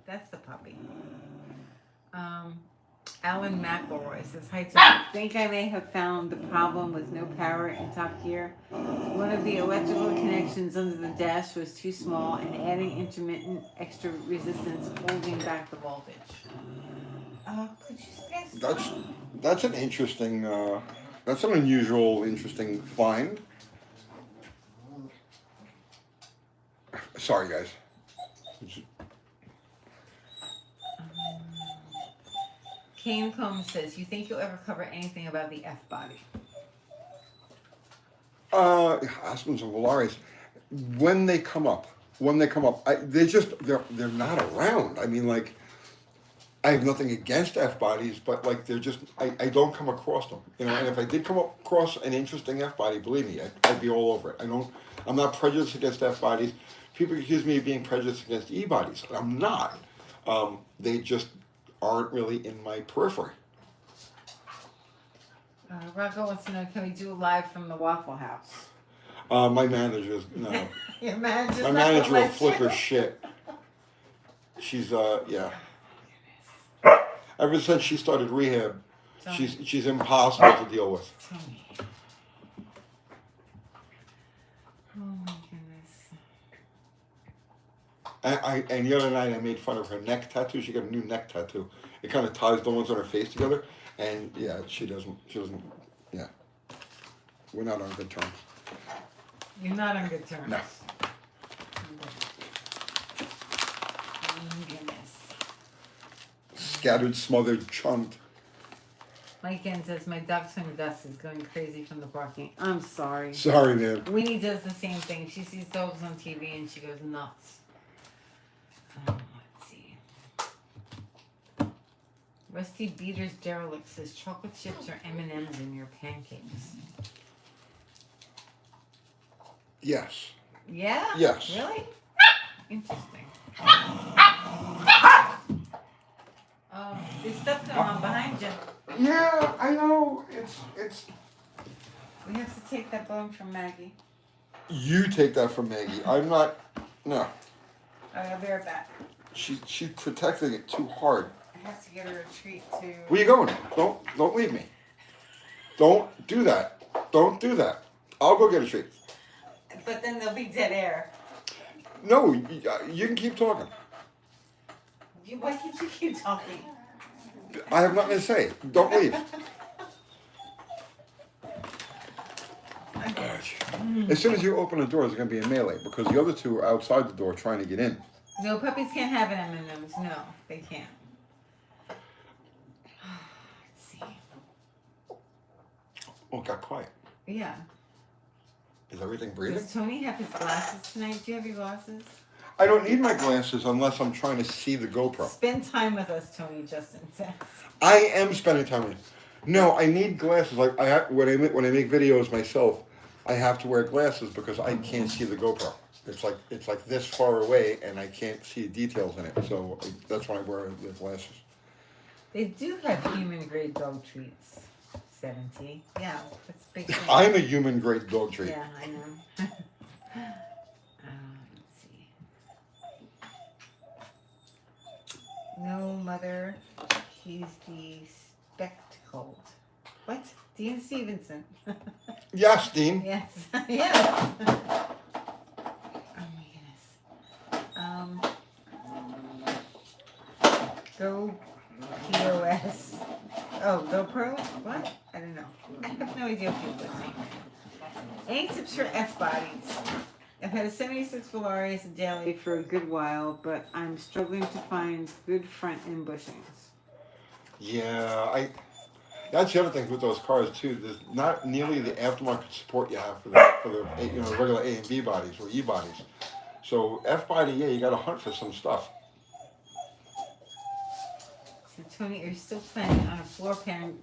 That's the puppy. Alan McElroy says, hi, Tony. I think I may have found the problem with no power in Top Gear. One of the electrical connections under the dash was too small and adding intermittent extra resistance holding back the voltage. Could you guys That's an interesting, that's an unusual, interesting find. Sorry, guys. Kane Combs says, you think you'll ever cover anything about the F-body? Aspens and Valaris, when they come up, they're not around. I mean, like, I have nothing against F-bodies, but like I don't come across them, you know. And if I did come across an interesting F-body, believe me, I'd be all over it. I'm not prejudiced against F-bodies. People accuse me of being prejudiced against E-bodies. I'm not. They just aren't really in my periphery. Rocco wants to know, can we do a live from the Waffle House? My manager's, no. Your manager's My not manager gonna will let flip you? her shit. She's, yeah. Ever since she started rehab, she's impossible to deal with. Tony. Oh my goodness. And the other night I made fun of her neck tattoo. She got a new neck tattoo. It kind of ties the ones on her face together. And yeah, she doesn't, yeah. We're not on good terms. You're not on good terms. No. Oh my goodness. Scattered, smothered, chunt. Mike N says, my dachshund Gus is going crazy from the barking. I'm sorry. Sorry, man. Winnie does the same thing. She sees dogs on TV and she goes nuts. Let's see. Rusty Beaters Derelict says, chocolate chips or M&M's in your pancakes? Yes. Yeah? Yes. Really? Interesting. There's stuff going on behind you. Yeah, I know. It's. We have to take that bone from Maggie. You take that from Maggie. I'm not. No, I'll be right back. she's protecting it too hard. I have to get her a treat too. Where you going? Don't leave me. Don't do that. Don't do that. I'll go get a treat. But then there'll be dead air. No, you can keep talking. Why can't you keep talking? I have nothing to say. Don't leave. As soon as you open the door, there's going to be a melee because the other two are outside the door trying to get in. No, puppies can't have M&Ms. No, they can't. Let's see. Oh, it got quiet. Yeah. Is everything breathing? Does Tony have his glasses tonight? Do you have your glasses? I don't need my glasses unless I'm trying to see the GoPro. Spend time with us, Tony. Justin says. I am spending time with you. No, I need glasses. Like when I make videos myself, I have to wear glasses because I can't see the GoPro. It's like this far away, and I can't see the details in it. So that's why I wear the glasses. They do have human grade dog treats. 70. Yeah, that's a big thing. I'm a human grade dog treat. Yeah, I know. Let's see. No, mother. He's the spectacled. What? Dean Stevenson. Yes, Dean. Yes. Yes. Oh my goodness. Go POS. Oh, GoPro? What? I don't know. I have no idea what people are saying. Any tips for F bodies? I've had a 76 Valaris daily for a good while, but I'm struggling to find good front end bushings. Yeah, that's the other thing with those cars too. There's not nearly the aftermarket support you have for the regular A and B bodies or E bodies. So F body, yeah, you got to hunt for some stuff. So Tony, are you still planning on a floor plan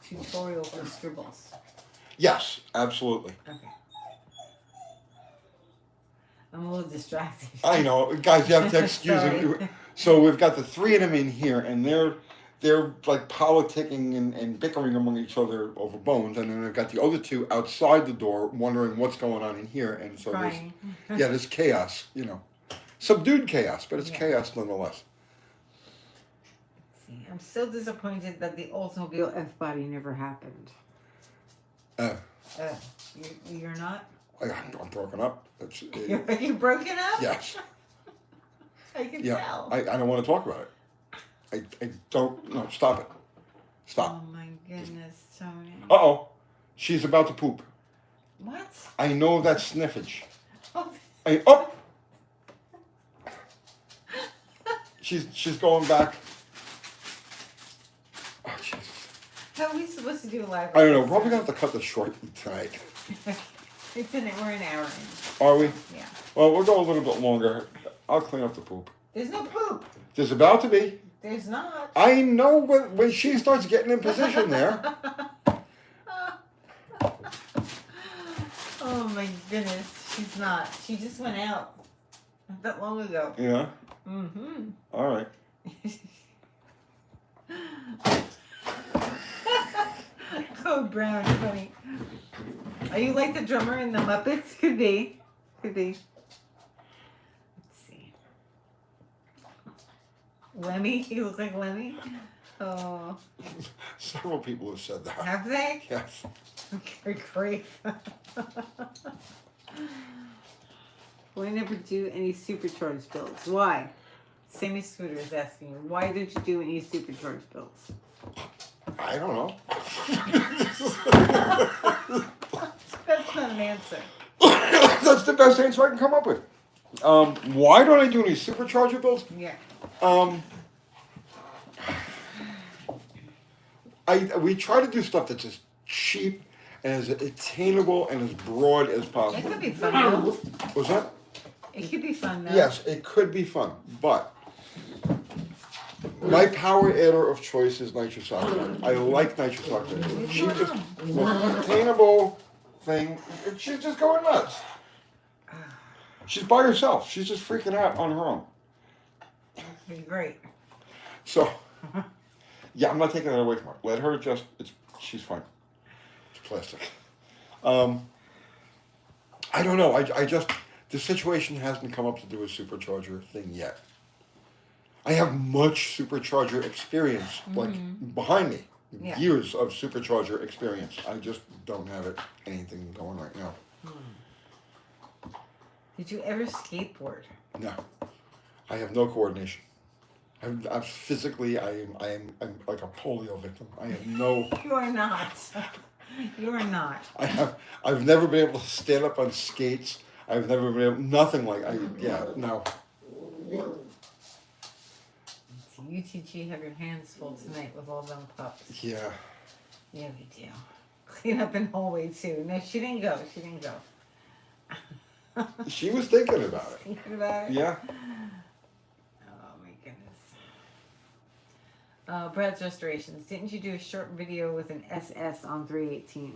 tutorial for scribbles? Yes, absolutely. Okay. I'm a little distracted. I know, guys. You have to excuse me. So we've got the three of them in here, and they're like politicking and bickering among each other over bones, and then I've got the other two outside the door wondering what's going on in here, and so there's chaos, subdued chaos, but it's chaos nonetheless. See, I'm still disappointed that the Oldsmobile F body never happened. You're not? I'm broken up. You're broken up? Yes. I can tell. I don't want to talk about it. I don't. No, stop it. Stop. Oh my goodness, Tony. Uh-oh. She's about to poop. What? I know that's sniffage. Oh. She's going back. Oh, Jesus. How are we supposed to do a live? I don't know. We're probably going to have to cut this short tonight. We're an hour in. Are we? Yeah. Well, we'll go a little bit longer. I'll clean up the poop. There's no poop. There's about to be. There's not. I know when she starts getting in position there. Oh my goodness. She's not. She just went out. Not that long ago. Yeah. Mm-hmm. All right. Code Brown, funny. Are you like the drummer in the Muppets? Could be. Could be. Let's see. Lemmy? You look like Lemmy? Oh. Several people have said that. Have they? Yes. Good grief. Why never do any supercharged builds? Why? Sammy Scooter is asking you, why don't you do any supercharged builds? I don't know. That's not an answer. That's the best answer I can come up with. Why don't I do any supercharger builds? Yeah. We try to do stuff that's as cheap and as attainable and as broad as It possible. could be fun though. Was that? It could be fun though. Yes, it could be fun, but my power adder of choice is nitrous oxide. I like nitrous oxide. She just most attainable thing. She's just going nuts. She's by herself. She's just freaking out on her own. It'd be great. So, yeah, I'm not taking that away from her. Let her just. She's fine. It's plastic. I don't know. I just the situation hasn't come up to do a supercharger thing yet. I have much supercharger experience, like behind me, Yeah. years of supercharger experience. I just don't have it anything going right now. Did you ever skateboard? No, I have no coordination. I'm physically, I'm like a polio victim. I have no. You are not. You are not. I've never been able to stand up on skates. I've never been able, nothing like, no. UTG have your hands full tonight with all them pups. Yeah. Yeah, we do. Clean up in hallway too. No, she didn't go. She didn't go. She was thinking about it. Thinking about it? Yeah. Oh my goodness. Brad's Restorations. Didn't you do a short video with an SS on 318?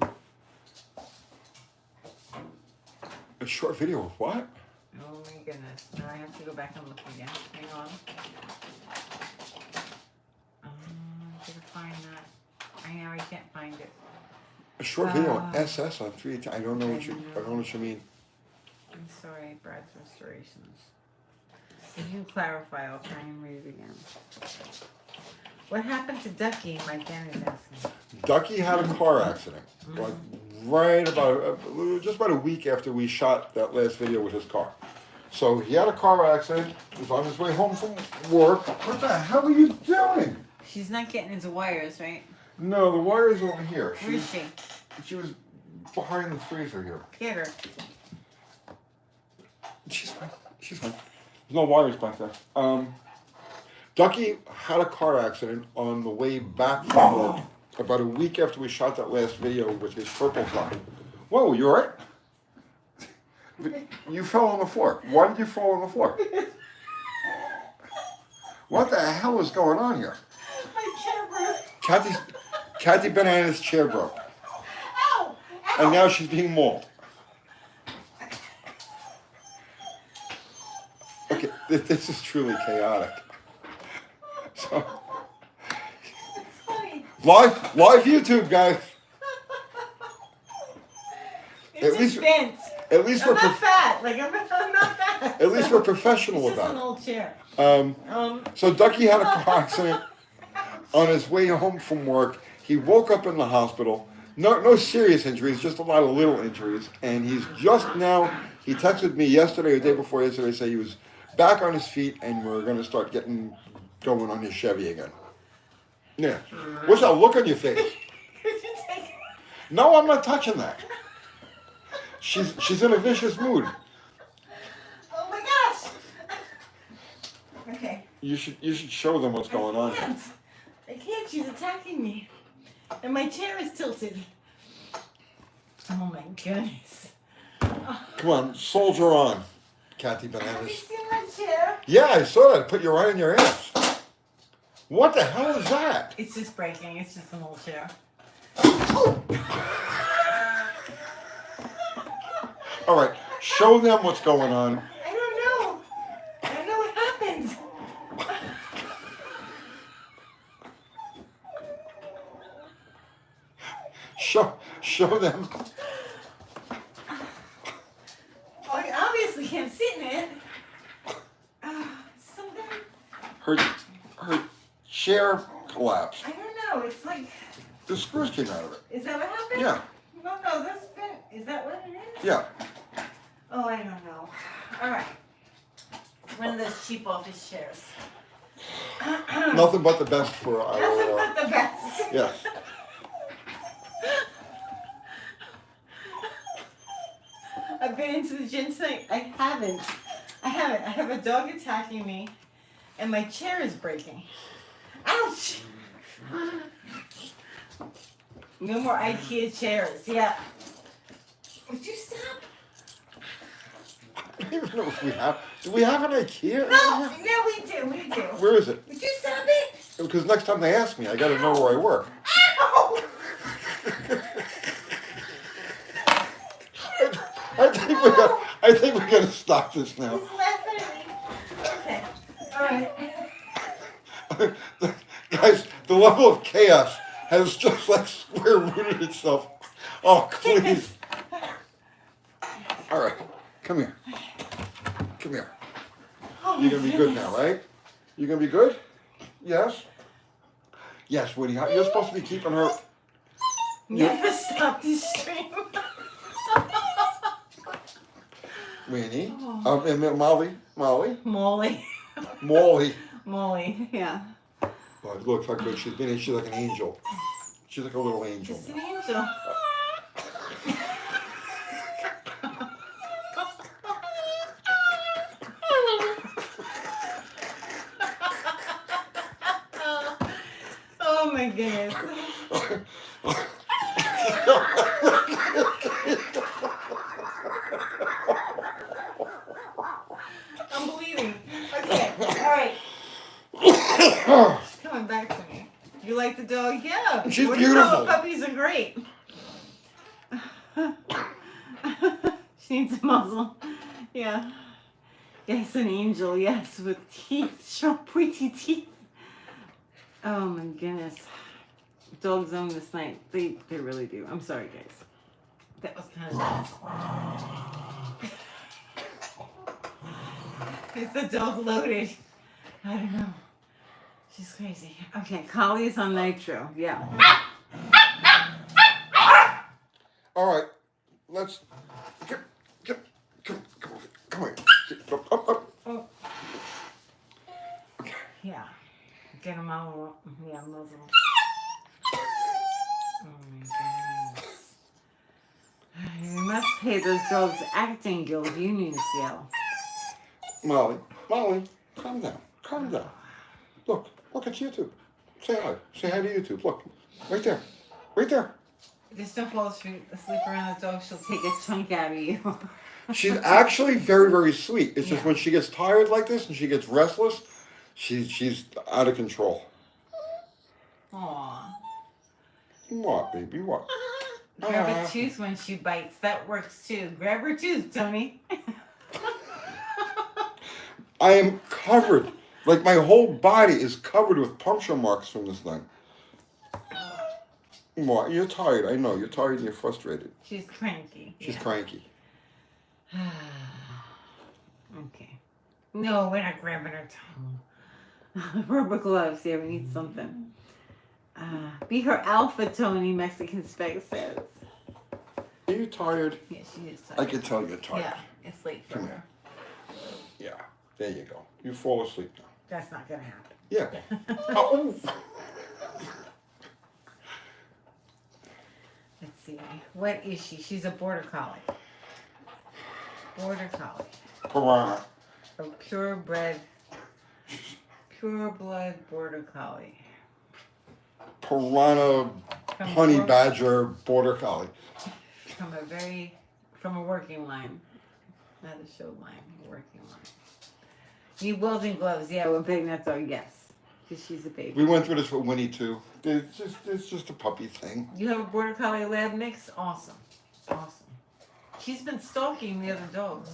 A short video of what? Oh my goodness. Now I have to go back and look again. Hang on. I'm gonna find that. I know I can't find it. A short video of SS on 318. I don't know what you mean. I'm sorry, Brad's Restorations. If you can clarify, I'll try and read it again. What happened to Ducky? My Dan is asking. Ducky had a car accident, like right about just about a week after we shot that last video with his car. So he had a car accident. He was on his way home from work. What the hell are you doing? She's not getting into wires, right? No, the wire's over here. Where is she? She was behind the freezer here. Get her. She's fine. She's fine. There's no wires back there. Ducky had a car accident on the way back from work about a week after we shot that last video with his purple car. Whoa, you alright? You fell on the floor. Why did you fall on the floor? What the hell is going on here? My chair broke. Kathy Banana's chair broke. Ow! Ow! And now she's being mauled. Okay, this is truly chaotic. So, It's funny. live YouTube, guys. It's just bent. At least I'm we're not fat. Like I'm not fat. at least we're professional It's just an about old chair. it. So Ducky had a car accident on his way home from work. He woke up in the hospital. No serious injuries, just a lot of little injuries. And he's just now. He texted me yesterday or the day before yesterday, say he was back on his feet and we're going to start getting going on his Chevy again. Yeah. What's that look on your face? Could you take it? No, I'm not touching that. She's in a vicious mood. Oh my gosh. Okay. You should show them what's going on. I can't. She's attacking me. And my chair is tilted. Oh my goodness. Come on, soldier on, Kathy Have you Bananas. seen my chair? Yeah, I saw that. Put you right in your ass. What the hell is that? It's just breaking. It's just an old chair. All right, show them what's going on. I don't know. I don't know what happened. Show them. Oh, you obviously can't sit in it. Something. Her chair collapsed. I don't know. It's like. The screws came out of it. Is that what happened? Yeah. No, that's been. Is that what it is? Yeah. Oh, I don't know. All right. One of those cheap office chairs. Nothing but the best for our. Nothing but the best. Yeah. I've been into the gym tonight. I haven't. I have a dog attacking me, and my chair is breaking. Ouch! No more IKEA chairs. Yeah. Would you stop? I don't even know if we have. Do we have an IKEA? No, yeah, we do. Where is it? Would you stop it? Because next time they ask me, I got to know where I work. Ow! I think we're gonna stop this now. He's laughing at me. Okay. All right. Guys, the level of chaos has just like square rooted itself. Oh, please. All right. Come here. Come here. Oh, You're gonna be good now, right? You're gonna be good? Yes? Yes, Woody. You're supposed to be keeping her. Never stop this stream. Winnie. Oh. And Molly. Molly. Molly. Molly, yeah. Oh, look how good she's been. She's like an angel. She's like a little angel. Just an angel. Oh my goodness. I'm bleeding. Okay, alright. She's coming back to me. You like the dog? Yeah. She's What do you know? beautiful. Puppies are great. She needs a muzzle. Yeah. Yes, an angel. Yes, with teeth, sharp, pointy teeth. Oh my goodness. Dogs own this night. They really do. I'm sorry, guys. That was kind of nice. Is the dog loaded? I don't know. She's crazy. Okay, Collie's on nitro. Yeah. All right. Let's. Come here. Up. Oh. Yeah. Get him out. Yeah, muzzle. Oh my goodness. You must pay those dogs acting guild unions, Yale. Molly, calm down. Look at YouTube. Say hi. Say hi to YouTube. Look, right there. Just don't fall asleep around the dog. She'll take a chunk out of you. She's actually very, very sweet. It's just Yeah. when she gets tired like this and she gets restless, she's out of control. Aww. What, baby? What? Grab a tooth when she bites. That works too. Grab her tooth, Tony. I am covered. Like my whole body is covered with puncture marks from this thing. What? You're tired. I know. You're tired and you're frustrated. She's cranky. She's cranky. Okay. No, we're not grabbing her tongue. Rubber gloves. Yeah, we need something. Be her alpha, Tony, Mexican Spec says. Are you tired? Yeah, she is tired. I can tell you're tired. Yeah, it's late for Come her. Yeah. There you go. You fall asleep now. That's not going to happen. Yeah. Oh. Let's see. What is she? She's a border collie. Piranha. A pure blood border collie. Piranha, From honey work- badger, border collie. From a working line. Not a show line, a working line. Need welding gloves. Yeah, we're paying that dog, yes. Because she's a baby. We went through this with Winnie too. It's just a puppy thing. You have a border collie lab mix? Awesome. She's been stalking the other dogs.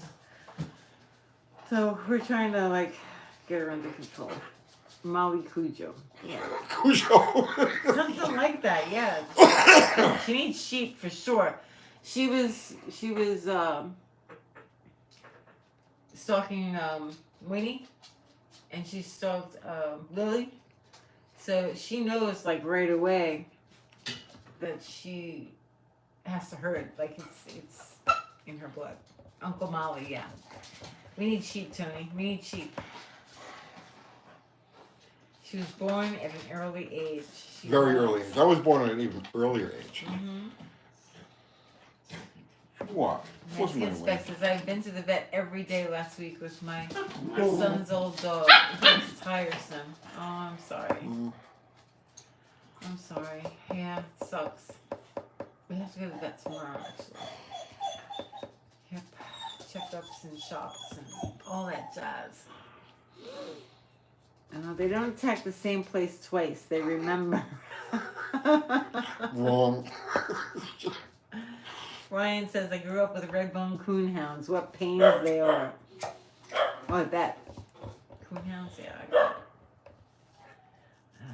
So we're trying to get her under control. Molly Cujo. Yeah. Cujo. Something like that, yeah. She needs sheep for sure. She was stalking Winnie, and she stalked Lily. So she knows right away that she has to herd. It's in her blood. Uncle Molly, yeah. We need sheep, Tony. We need sheep. She was born at an early age. Very early age. I was born at an even earlier age. Mm-hmm. What? What's my Mexican way? Spec says, I've been to the vet every day last week with my son's old dog. It's tiresome. Oh, I'm sorry. I'm sorry. Yeah, it sucks. We have to go to the vet tomorrow, actually. Yep. Checkups and shots and all that jazz. They don't attack the same place twice. They remember. Wrong. Ryan says, I grew up with red-bone coonhounds. What pains they are. Oh, I bet. Coonhounds? Yeah, I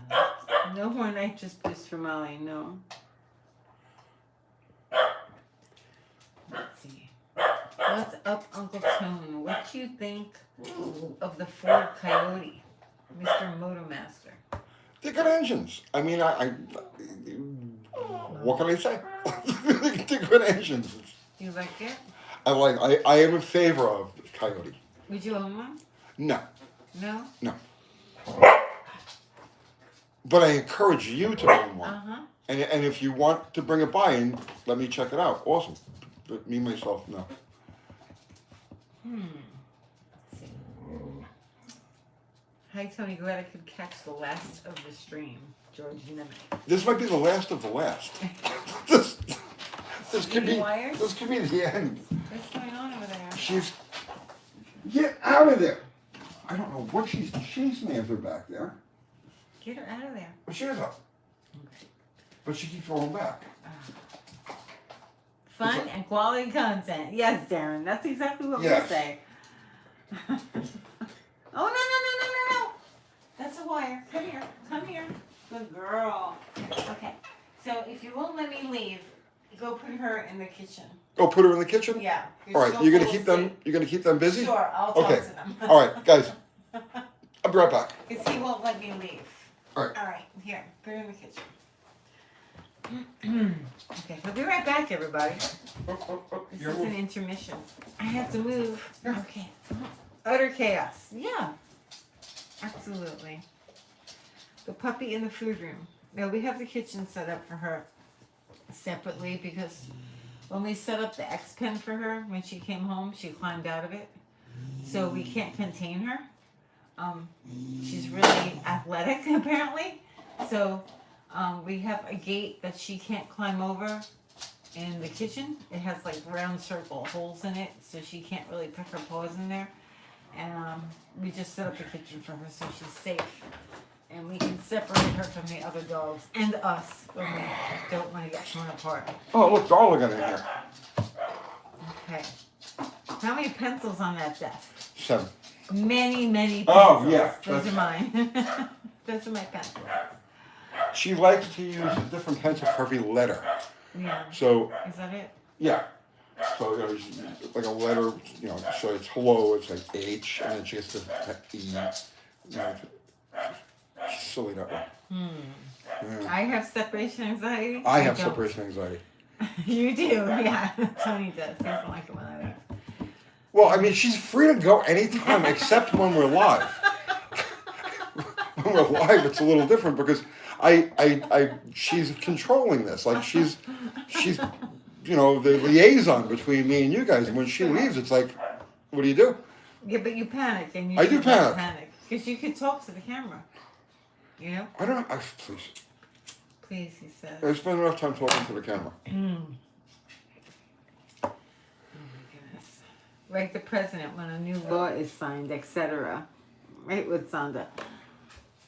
bet. No more nitrous boost for Molly, no. Let's see. What What's up, Uncle Tone? What do you think of the Ford Coyote, Mr. Motormaster? They're good engines. I mean, what can I say? They're good engines. You like it? I am in favor of the Coyote. Would you own one? No, No? no. But I encourage you to own one. Uh-huh. And if you want to bring it by and let me check it out, awesome. But me, myself, no. Let's see. Hi, Tony. Glad I could catch the last of the stream. George Nemec. This might be the last of the last. this could be the end. What's going on over there? Get out of there. I don't know what she's chasing after back there. Get her out of there. But she is up. Okay. But she keeps rolling back. Fun and quality content. Yes, Darren. That's exactly what we say. Oh, no. That's a wire. Come here. Come here. Good girl. Okay. So if you won't let me leave, go put her in the kitchen. Oh, put her in the kitchen? Yeah. All right. You're gonna keep them busy? Sure. I'll talk to them. All right, guys. I'll be right back. Because he won't let me leave. All right. All right. Here. Put her in the kitchen. Okay. We'll be right back, everybody. This is an intermission. I have to move. Yeah. Okay. Utter chaos. Yeah. Absolutely. The puppy in the food room. Now we have the kitchen set up for her separately because when we set up the X pen for her, when she came home, she climbed out of it. So we can't contain her. She's really athletic apparently. So we have a gate that she can't climb over in the kitchen. It has like round circle holes in it, so she can't really put her paws in there. And we just set up the kitchen for her so she's safe. And we can separate her from the other dogs and us when we don't want to get torn apart. Oh, look, Darla got in here. Okay. How many pencils on that desk? 7. Many pencils. Oh, yeah. Those are mine. Those are my pencils. She likes to use a different pencil for every letter. Yeah. So, Is that it? yeah. So, like a letter, so it's hello, it's like H, and then she gets to E. She's silly that way. Yeah. I have separation anxiety. I have don't. separation anxiety. You do, yeah. Tony does. He doesn't like it when I leave. Well, I mean, she's free to go anytime except when we're live. When we're live, it's a little different because she's controlling this. Like she's the liaison between me and you guys. And when she leaves, it's like, what do you do? Yeah, but you panic and you. I do panic. Because you could talk to the camera. You know. I don't. Please. Please, he says. I spend enough time talking to the camera. Oh my goodness. Like the president when a new law is signed, etc. Right, with Sonda.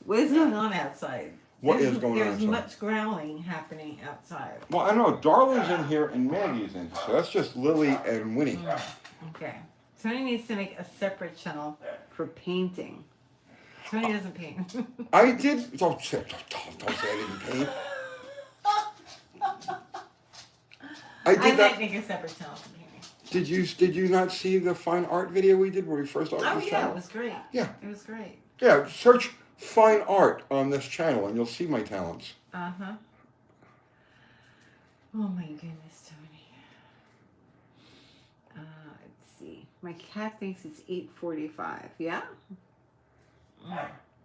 What is going on outside? Is going on There's outside? much growling happening outside. Well, I know Darla's in here and Maggie's in, so that's just Lily and Winnie. Okay. Tony needs to make a separate channel for painting. Tony doesn't paint. I did. Don't say I didn't paint. I might that. make a separate channel for painting. Did you not see the fine art video we did when we first started this channel? It was great. Yeah. It was great. Yeah, search fine art on this channel and you'll see my talents. Uh-huh. Oh my goodness, Tony. Let's see. My cat thinks it's 8:45. Yeah?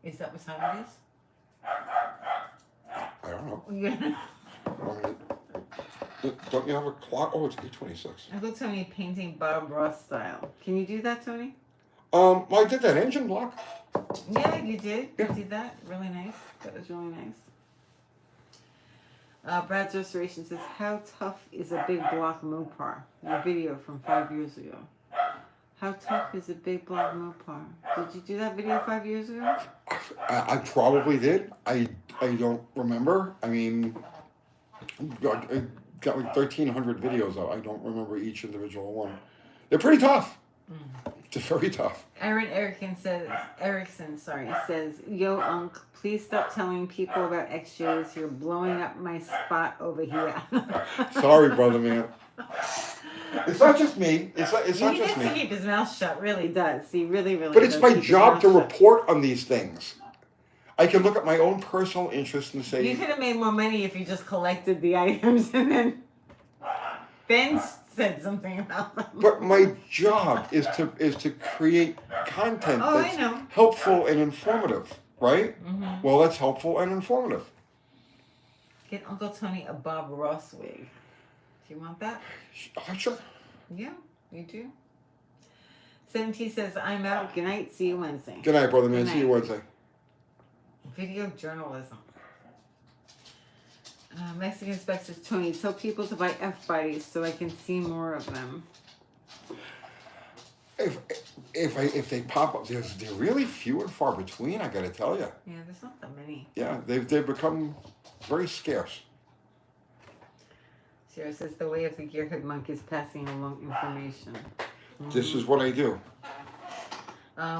Is that what time it is? I don't know. Yeah. Don't you have a clock? Oh, it's 8:26. Uncle Tony painting Bob Ross style. Can you do that, Tony? Well, I did that engine block. Yeah, you did. Yeah. You did that. Really nice. That was really nice. Brad's Restoration says, how tough is a big block Mopar? Your video from 5 years ago. How tough is a big block Mopar? Did you do that video 5 years ago? I probably did. I don't remember. I mean, I got like 1,300 videos out. I don't remember each individual one. They're pretty tough. They're very tough. Aaron Erickson says, yo, Unc, please stop telling people about XJs. You're blowing up my spot over here. Sorry, brother man. It's not just me. It's not He just needs to me. keep his mouth shut. Really does. He really, really. But it's does my keep his job mouth to shut. report on these things. I can look at my own personal interest and say. You could have made more money if you just collected the items and then Ben said something about them. But my job is to create content Oh, I that's know. helpful and informative, right? Mm-hmm. Well, that's helpful and informative. Get Uncle Tony a Bob Ross wig. Do you want that? Oh, sure. Yeah, you do. 17 says, I'm out. Good night. See you Wednesday. Good night, brother man. Good See you night. Wednesday. Video journalism. Mexican Spec says, Tony, tell people to buy F-bodies so I can see more of them. If they pop up, they're really few and far between. I got to tell you. Yeah, there's not that many. Yeah, they've become very scarce. Sarah says, the way of the gearhead monk is passing along information. Mm-hmm. This is what I do.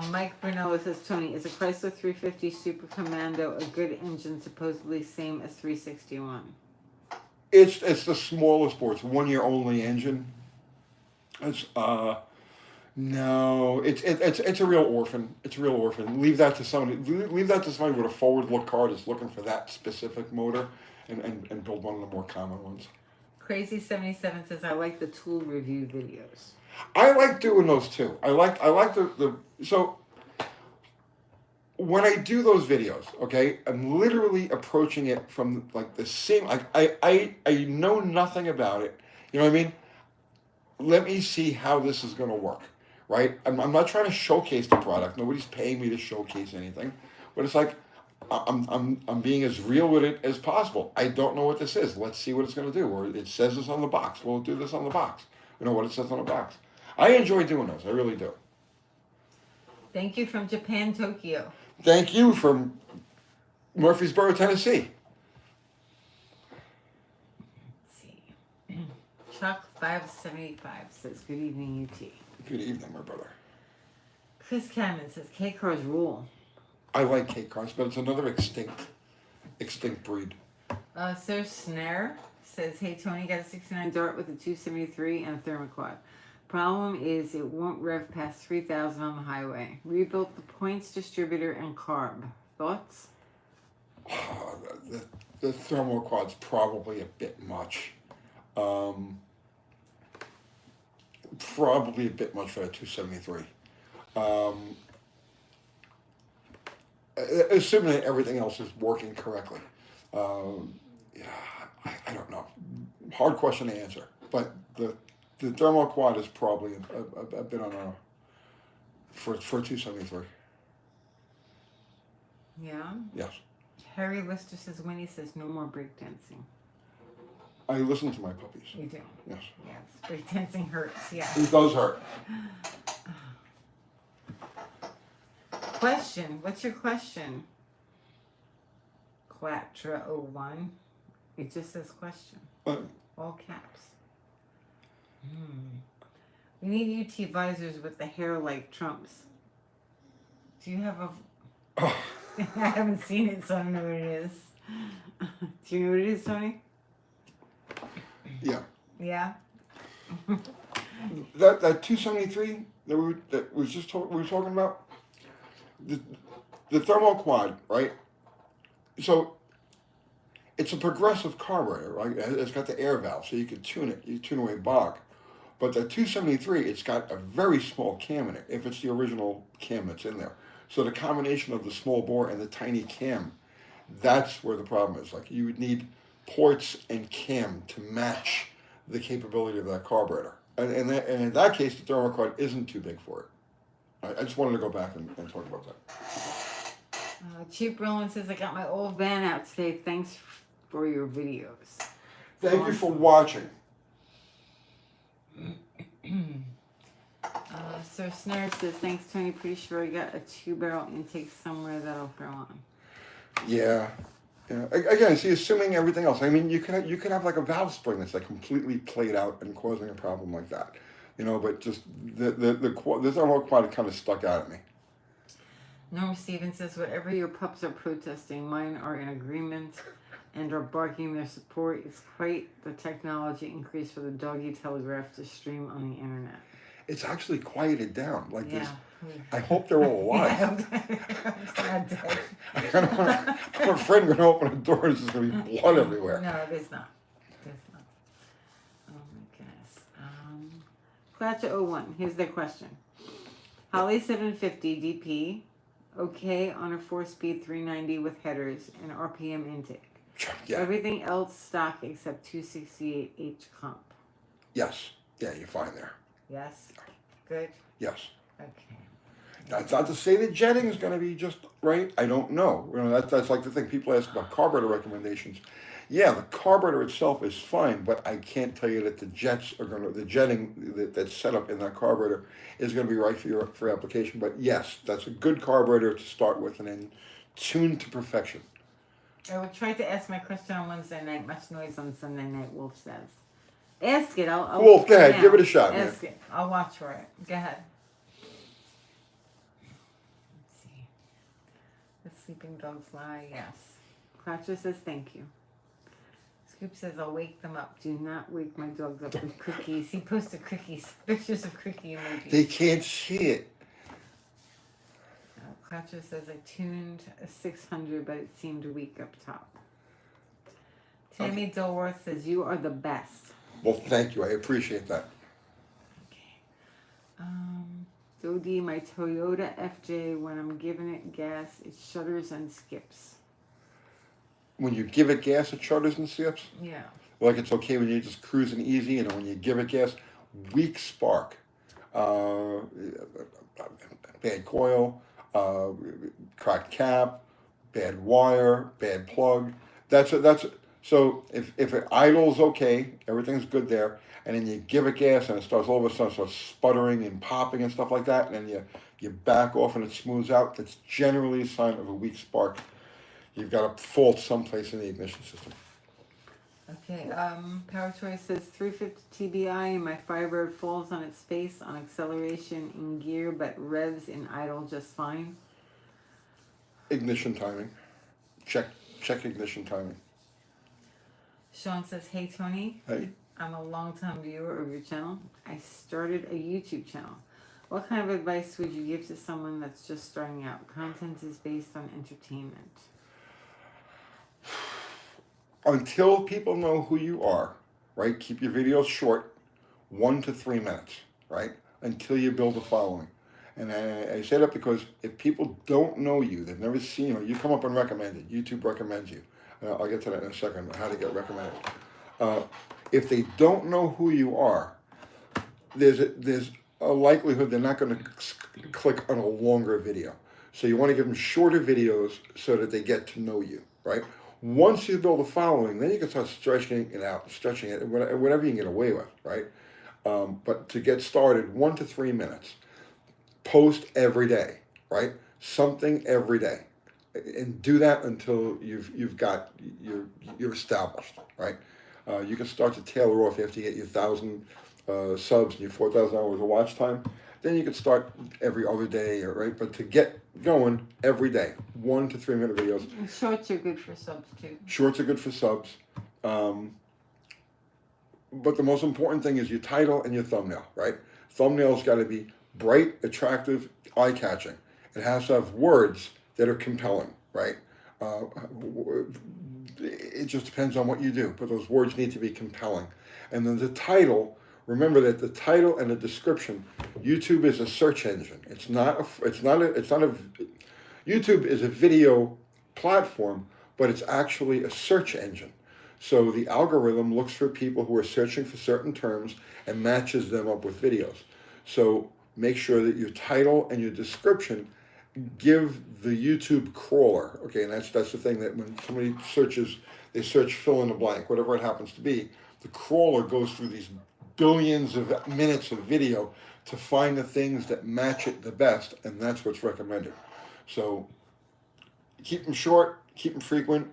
Mike Brunello says, Tony, is a Chrysler 350 Super Commando a good engine, supposedly same as 361? It's the smallest bore. It's a 1 year only engine. It's no, it's a real orphan. It's a real orphan. Leave that to somebody. Leave that to somebody with a forward look car that's looking for that specific motor, and build one of the more common ones. Crazy 77 says, I like the tool review videos. I like doing those too. I like the so when I do those videos, okay, I'm literally approaching it from like the same. Like I know nothing about it. You know what I mean? Let me see how this is going to work, right? I'm not trying to showcase the product. Nobody's paying me to showcase anything, but it's like I'm being as real with it as possible. I don't know what this is. Let's see what it's going to do. Or it says this on the box. We'll do this on the box. You know what it says on the box. I enjoy doing those. I really do. Thank you from Japan, Tokyo. Thank you from Murfreesboro, Tennessee. Let's see. Chuck 575 says, good evening, UT. Good evening, my brother. Chris Cadman says, K-cars rule. I like K cars, but it's another extinct breed. Sir Snare says, hey, Tony, got a 69 Dart with a 273 and a thermoquad. Problem is, it won't rev past 3,000 on the highway. Rebuilt the points distributor and carb. Thoughts? The thermoquad's probably a bit much. Probably a bit much for a 273. Assuming that everything else is working correctly. Yeah, I don't know. Hard question to answer. But the thermoquad is probably a bit on a for 273. Yeah? Yes. Harry Lister says, Winnie says, no more breakdancing. I listen to my puppies. You do? Yes. Yes. Breakdancing hurts, yeah. It does hurt. Question. What's your question? Quatra01. It just says question. All caps. We need UT visors with the hair like Trump's. Do you have a... Oh. I haven't seen it, so I don't know what it is. Do you know what it is, Tony? Yeah. Yeah? That 273 that we were talking about, the thermoquad, right? So it's a progressive carburetor, right? It's got the air valve, so you can tune it. You tune away bog. But the 273, it's got a very small cam in it, if it's the original cam that's in there. So the combination of the small bore and the tiny cam, that's where the problem is. Like, you would need ports and cam to match the capability of that carburetor. And in that case, the thermoquad isn't too big for it. I just wanted to go back and talk about that. Cheap Roland says, I got my old van out today. Thanks for your videos. Thank you for watching. Sir Snare says, thanks, Tony. Pretty sure I got a 2-barrel intake somewhere that'll throw on. Yeah. Yeah. Again, see, assuming everything else. I mean, you could have like a valve spring that's like completely played out and causing a problem like that. You know, but just the thermoquad kind of stuck out at me. Norm Stevens says, whatever your pups are protesting, mine are in agreement. and are barking their support. It's quite the technology increase for the doggy telegraph to stream on the internet. It's actually quieted down. Like this. Yeah. I hope they're all alive. I'm dead. I'm afraid we're gonna open a door and there's gonna be blood everywhere. No, there's not. There's not. Oh my goodness. Clatcha01, here's their question. Holly 750 DP, okay on a 4-speed 390 with headers and RPM intake. Yeah. Everything else stock except 268H comp. Yes. Yeah, you're fine there. Yes? Good? Yes. Okay. That's not to say that jetting is going to be just right. I don't know. You know, that's like the thing. People ask about carburetor recommendations. Yeah, the carburetor itself is fine, but I can't tell you that the jetting that's set up in that carburetor is going to be right for your application. But yes, that's a good carburetor to start with and then tune to perfection. I will try to ask my question on Wednesday night. Much noise on Sunday night, Wolf says. Ask it. I'll Wolf, go ahead. now. Give it a shot, man. Ask it. I'll watch for it. Go ahead. Let's see. The sleeping dogs lie. Yes. Clatcher says thank you. Scoop says I'll wake them up. Do not wake my dogs up with cookies. He posted cookies. Pictures of cookie emojis. They can't see it. Clatcher says I tuned a 600, but it seemed weak up top. Tammy Dilworth says you are the best. Well, thank you. I appreciate that. Okay. Dodie, my Toyota FJ, when I'm giving it gas, it shudders and skips. When you give it gas, it shudders and skips? Yeah. Like it's okay when you're just cruising easy, and when you give it gas, weak spark, bad coil, cracked cap, bad wire, bad plug. So if it idles okay, everything's good there, and then you give it gas and it starts all of a sudden starts sputtering and popping and stuff like that, and then you back off and it smooths out, that's generally a sign of a weak spark. You've got a fault someplace in the ignition system. Okay, Power Choice says 350 TBI and my Firebird falls on its face on acceleration in gear but revs in idle just fine. Ignition timing. Check ignition timing. Sean says, hey Tony, Hey. I'm a long-time viewer of your channel. I started a YouTube channel. What kind of advice would you give to someone that's just starting out? Content is based on entertainment. Until people know who you are, right? Keep your videos short, 1 to 3 minutes, right? Until you build a following. And I say that because if people don't know you, they've never seen you, you come up and recommended. YouTube recommends you. I'll get to that in a second, how to get recommended. If they don't know who you are, there's a likelihood they're not going to click on a longer video. So you want to give them shorter videos so that they get to know you, right? Once you build a following, then you can start stretching it, whatever you can get away with, right? But to get started, 1 to 3 minutes. Post every day, right? Something every day, and do that until you're established, right? You can start to tailor off after you get your 1,000 subs and your 4,000 hours of watch time. Then you can start every other day, right? But to get going every day, 1 to 3 minute videos. And shorts are good for subs too. Shorts are good for subs. But the most important thing is your title and your thumbnail, right? Thumbnail's got to be bright, attractive, eye-catching. It has to have words that are compelling, right? It just depends on what you do, but those words need to be compelling. And then the title, remember that the title and the description, YouTube is a search engine. YouTube is a video platform, but it's actually a search engine. So the algorithm looks for people who are searching for certain terms and matches them up with videos. So make sure that your title and your description give the YouTube crawler, okay, and that's the thing that when somebody searches, they search fill in the blank, whatever it happens to be, the crawler goes through these billions of minutes of video to find the things that match it the best, and that's what's recommended. So keep them short, keep them frequent,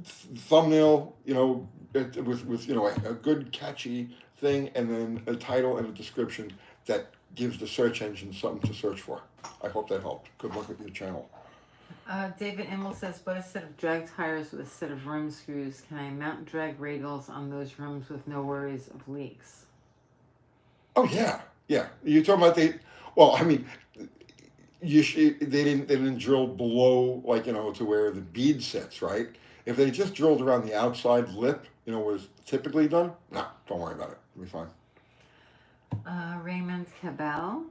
thumbnail, with a good catchy thing, and then a title and a description that gives the search engine something to search for. I hope that helped. Good luck with your channel. David Immel says, "But a set of drag tires with a set of rim screws. Can I mount drag radials on those rims with no worries of leaks?" Oh yeah, yeah. You're talking about the. Well, I mean, they didn't drill below, like, to where the bead sits, right? If they just drilled around the outside lip, where it's typically done, no, don't worry about it. It'll be fine. Raymond Cabell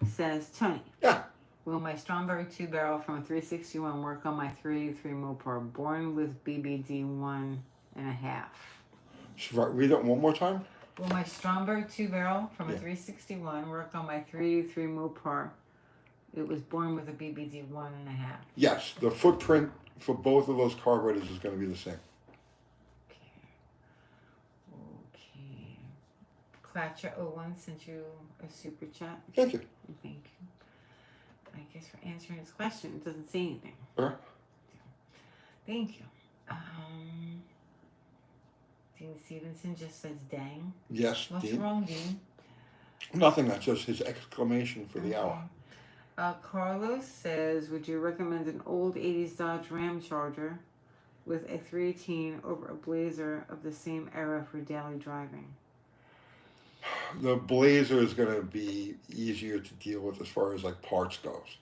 says, "Tony, Yeah. will my Stromberg 2-barrel from a 361 work on my 383 Mopar born with BBD 1.5?" Read it one more time. Will my Stromberg 2-barrel from a Yeah. 361 work on my 383 Mopar? It was born with a BBD 1.5. Yes, the footprint for both of those carburetors is going to be the same. Okay. Clatcher01 sent you a super chat. Thank you. Thank you. I guess for answering his question. It doesn't say anything. Thank you. Dean Stevenson just says, "Dang." Yes, What's Dean. wrong, Dean? Nothing. That's just his exclamation for the hour. Carlos says, "Would you recommend an old 80s Dodge Ram Charger with a 318 over a Blazer of the same era for daily driving?" The Blazer is going to be easier to deal with as far as like parts goes.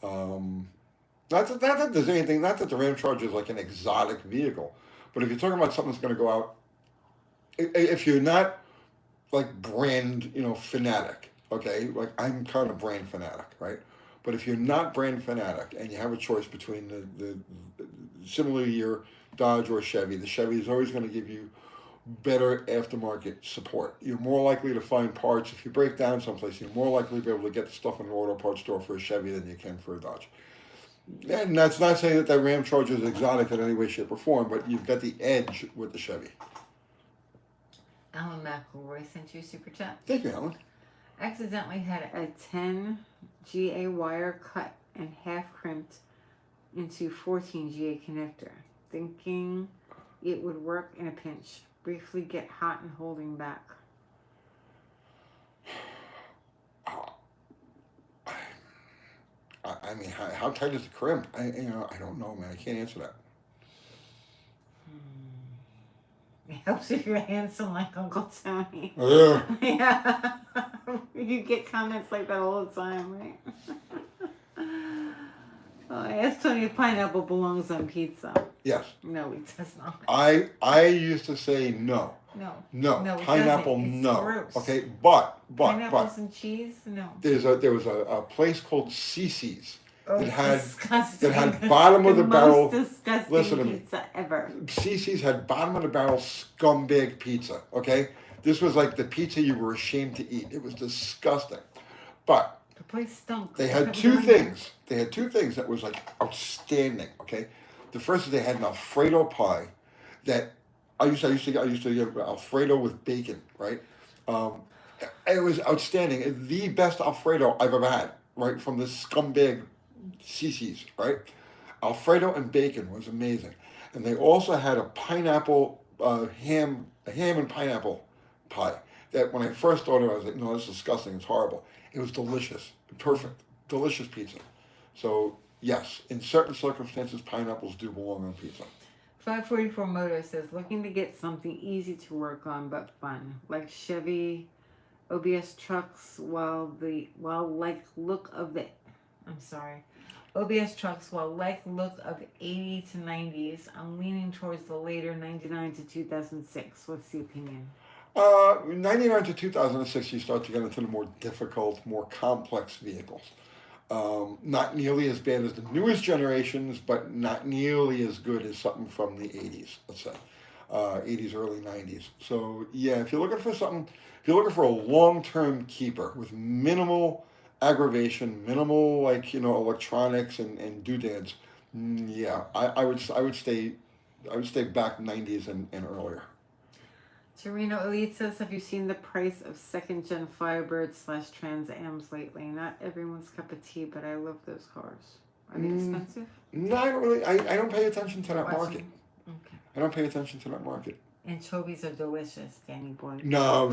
Not that there's anything. Not that the Ram Charger is like an exotic vehicle, but if you're talking about something that's going to go out, if you're not like brand, fanatic, okay, like I'm kind of brand fanatic, right? But if you're not brand fanatic and you have a choice between the similar year Dodge or Chevy, the Chevy is always going to give you better aftermarket support. You're more likely to find parts. If you break down someplace, you're more likely to be able to get stuff in an auto parts store for a Chevy than you can for a Dodge. And that's not saying that Ram Charger is exotic in any way, shape, or form, but you've got the edge with the Chevy. Alan McElroy sent you a super chat. Thank you, Alan. Accidentally had a 10 GA wire cut and half crimped into 14 GA connector, thinking it would work in a pinch. Briefly get hot and holding back. I mean, how tight is the crimp? I don't know, man. I can't answer that. It helps if you're handsome like Uncle Tony. Yeah. Yeah. You get comments like that all the time, right? I asked Tony if pineapple belongs on pizza. Yes. No, it does not. I used to say no. No, Pineapple, no. Gross. Okay, but pineapples and cheese, no. There was a place called Cece's that had bottom of the barrel. Disgusting Listen to me. pizza ever. Cece's had bottom of the barrel scumbag pizza. Okay, this was like the pizza you were ashamed to eat. It was disgusting, but the place stunk. they had two things. They had two things that was like outstanding. Okay, the first is they had an Alfredo pie that I used to get Alfredo with bacon, right? It was outstanding. The best Alfredo I've ever had, right? From this scumbag Cece's, right? Alfredo and bacon was amazing. And they also had a pineapple ham and pineapple pie that when I first thought of it, I was like, no, this is disgusting. It's horrible. It was delicious. Perfect. Delicious pizza. So, yes, in certain circumstances, pineapples do belong on pizza. 544 Moto says, "Looking to get something easy to work on but fun, like Chevy OBS trucks OBS trucks while like look of 80 to 90s. I'm leaning towards the later 99 to 2006. What's the opinion?" 99 to 2006, you start to get into the more difficult, more complex vehicles. Not nearly as bad as the newest generations, but not nearly as good as something from the 80s, let's say. 80s, early 90s. So, yeah, if you're looking for a long-term keeper with minimal aggravation, minimal, electronics and doodads, yeah, I would stay back 90s and earlier. Torino Elite says, "Have you seen the price of second-gen Firebird / Trans Ams lately? Not everyone's cup of tea, but I love those cars. Are they expensive?" No, I don't really. I don't pay attention to that market. Okay. I don't pay attention to that market. Anchovies are delicious, Danny boy. No.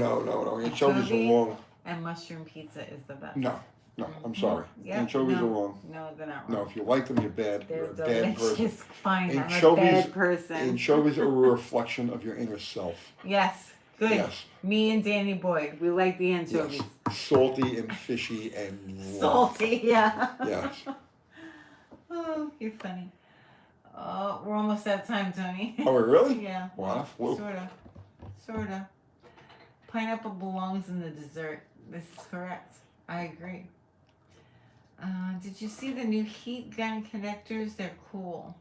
Anchovies are long. And mushroom pizza is the best. No. No, I'm sorry. Yeah, Anchovies no, are wrong. No, they're not wrong. No, if you like them, you're bad. They're You're a bad person. delicious. Fine, I'm a Anchovies, bad person. anchovies are a reflection of your inner self. Yes, good. Yes. Me and Danny Boyd, we like the anchovies. Yes. Salty and fishy and raw. Salty, yeah. Yes. Oh, you're funny. We're almost out of time, Tony. Oh, really? Yeah. Wow. Whoa. Sorta. Pineapple belongs in the dessert. This is correct. I agree. Did you see the new heat gun connectors? They're cool.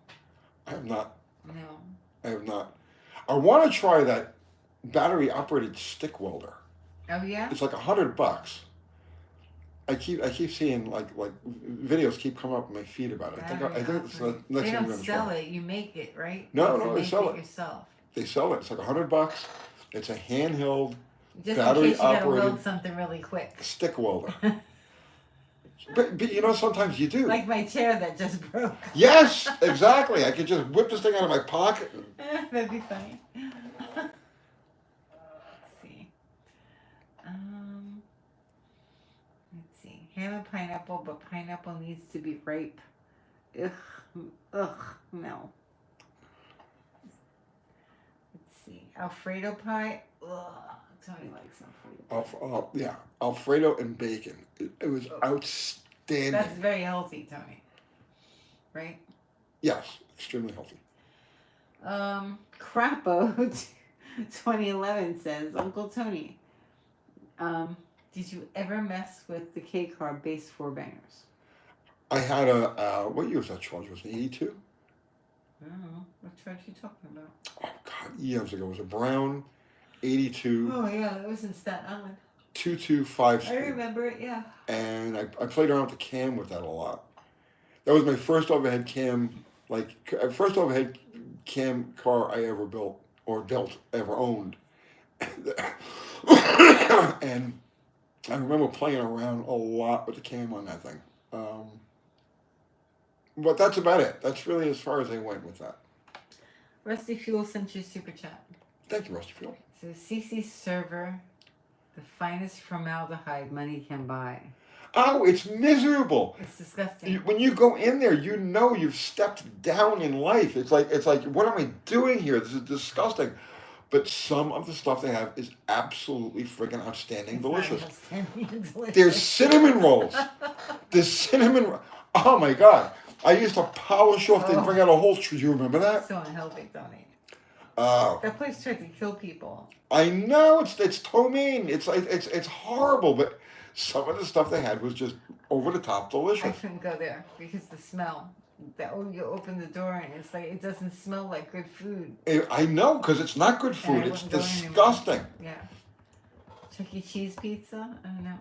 I have not. No. I have not. I want to try that battery operated stick welder. Oh yeah? It's like $100. I keep seeing like videos keep coming up on my feed about it. I think it's the next They thing I'm don't gonna sell try. it. You make it, right? No, You they make sell it it. yourself. They sell it. It's like $100. It's a handheld Just battery in case you gotta operated weld something really quick. stick welder. but you know, sometimes you do. Like my chair that just broke. Yes, exactly. I could just whip this thing out of my pocket. That'd be funny. Let's see. Let's see. Ham and pineapple, but pineapple needs to be ripe. Ugh, no. Let's see. Alfredo pie. Ugh. Tony likes Alfredo. Yeah, Alfredo and bacon. It was outstanding. That's very healthy, Tony. Right? Yes, extremely healthy. Crapo 2011 says, Uncle Tony, did you ever mess with the K car base four bangers? I had what year was that charge? Was it 82? I don't know. What charge are you talking about? Oh, God, years ago. It was a brown 82. Oh, yeah, that was in Staten Island. 225 speed. I remember it, yeah. And I played around with the cam with that a lot. That was my first overhead cam, first overhead cam car I ever built, ever owned. And I remember playing around a lot with the cam on that thing. But that's about it. That's really as far as I went with that. Rusty Fuel sent you a super chat. Thank you, Rusty Fuel. So CC server, the finest formaldehyde money can buy. Oh, it's miserable. It's disgusting. When you go in there, you know you've stepped down in life. It's like, what am I doing here? This is disgusting. But some of the stuff they have is absolutely freaking outstanding, delicious. There's cinnamon rolls. Oh my God. I used to polish off and bring out a whole tree. Do you remember that? So unhealthy, Tony. Oh. That place tried to kill people. I know, it's ptomaine. It's horrible, but some of the stuff they had was just over the top delicious. I couldn't go there because the smell. You open the door and it's like it doesn't smell like good food. I know, because it's not good food. It's disgusting. Yeah. Chuck E. Cheese pizza? I don't know.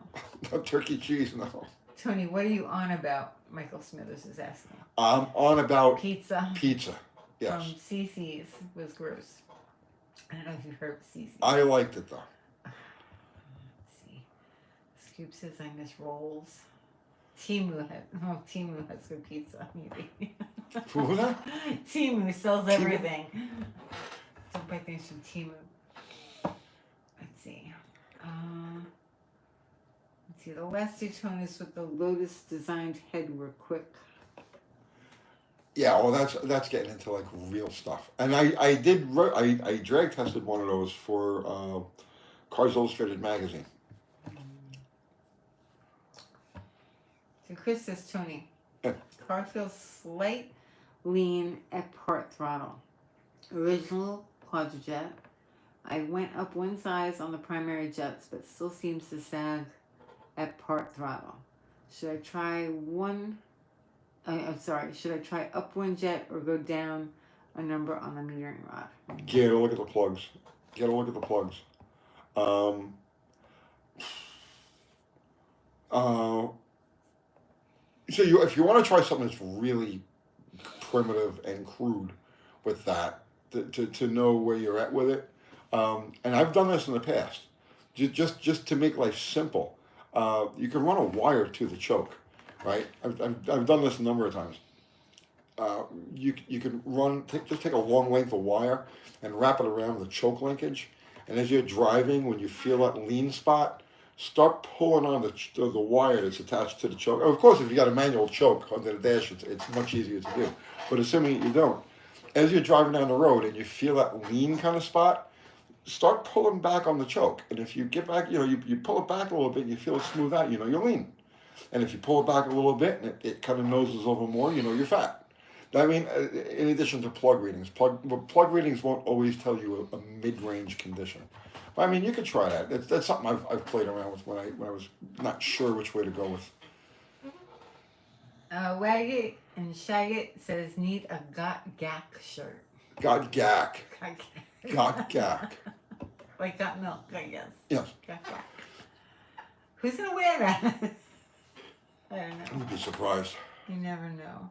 No turkey cheese, no. Tony, what are you on about? Michael Smithers is asking. I'm on about pizza. Pizza, yes. From CC's was gross. I don't know if you've heard of CC's. I liked it though. Let's see. Scoop says I miss rolls. Timu has good pizza, maybe. Who was that? Timu sells everything. Don't buy things from Timu. Let's see. Let's see. The last two Tonys with the Lotus designed head were quick. Yeah, well, that's getting into like real stuff. And I drag tested one of those for Cars Illustrated magazine. So Chris says, Tony, Yeah. car feels slight lean at part throttle. Original quadrojet. I went up one size on the primary jets, but still seems to sag at part throttle. Should I try should I try up one jet or go down a number on the metering rod? Get a look at the plugs. So if you want to try something that's really primitive and crude with that, to know where you're at with it, and I've done this in the past, just to make life simple, you can run a wire to the choke, right? I've done this a number of times. You can take a long length of wire and wrap it around the choke linkage, and as you're driving, when you feel that lean spot, start pulling on the wire that's attached to the choke. Of course, if you got a manual choke under the dash, it's much easier to do. But assuming you don't, as you're driving down the road and you feel that lean kind of spot, start pulling back on the choke. And if you get back, you pull it back a little bit, you feel it smooth out, you're lean. And if you pull it back a little bit and it kind of noses over more, you're fat. I mean, in addition to plug readings, plug readings won't always tell you a mid-range condition. But I mean, you could try that. That's something I've played around with when I was not sure which way to go with. Wagget and Shagget says need a Got Gack shirt. Got gack. Got Gack. Got gack. Like got milk, I guess. Yes. Got Gack. Who's gonna wear that? I don't know. You'd be surprised. You never know.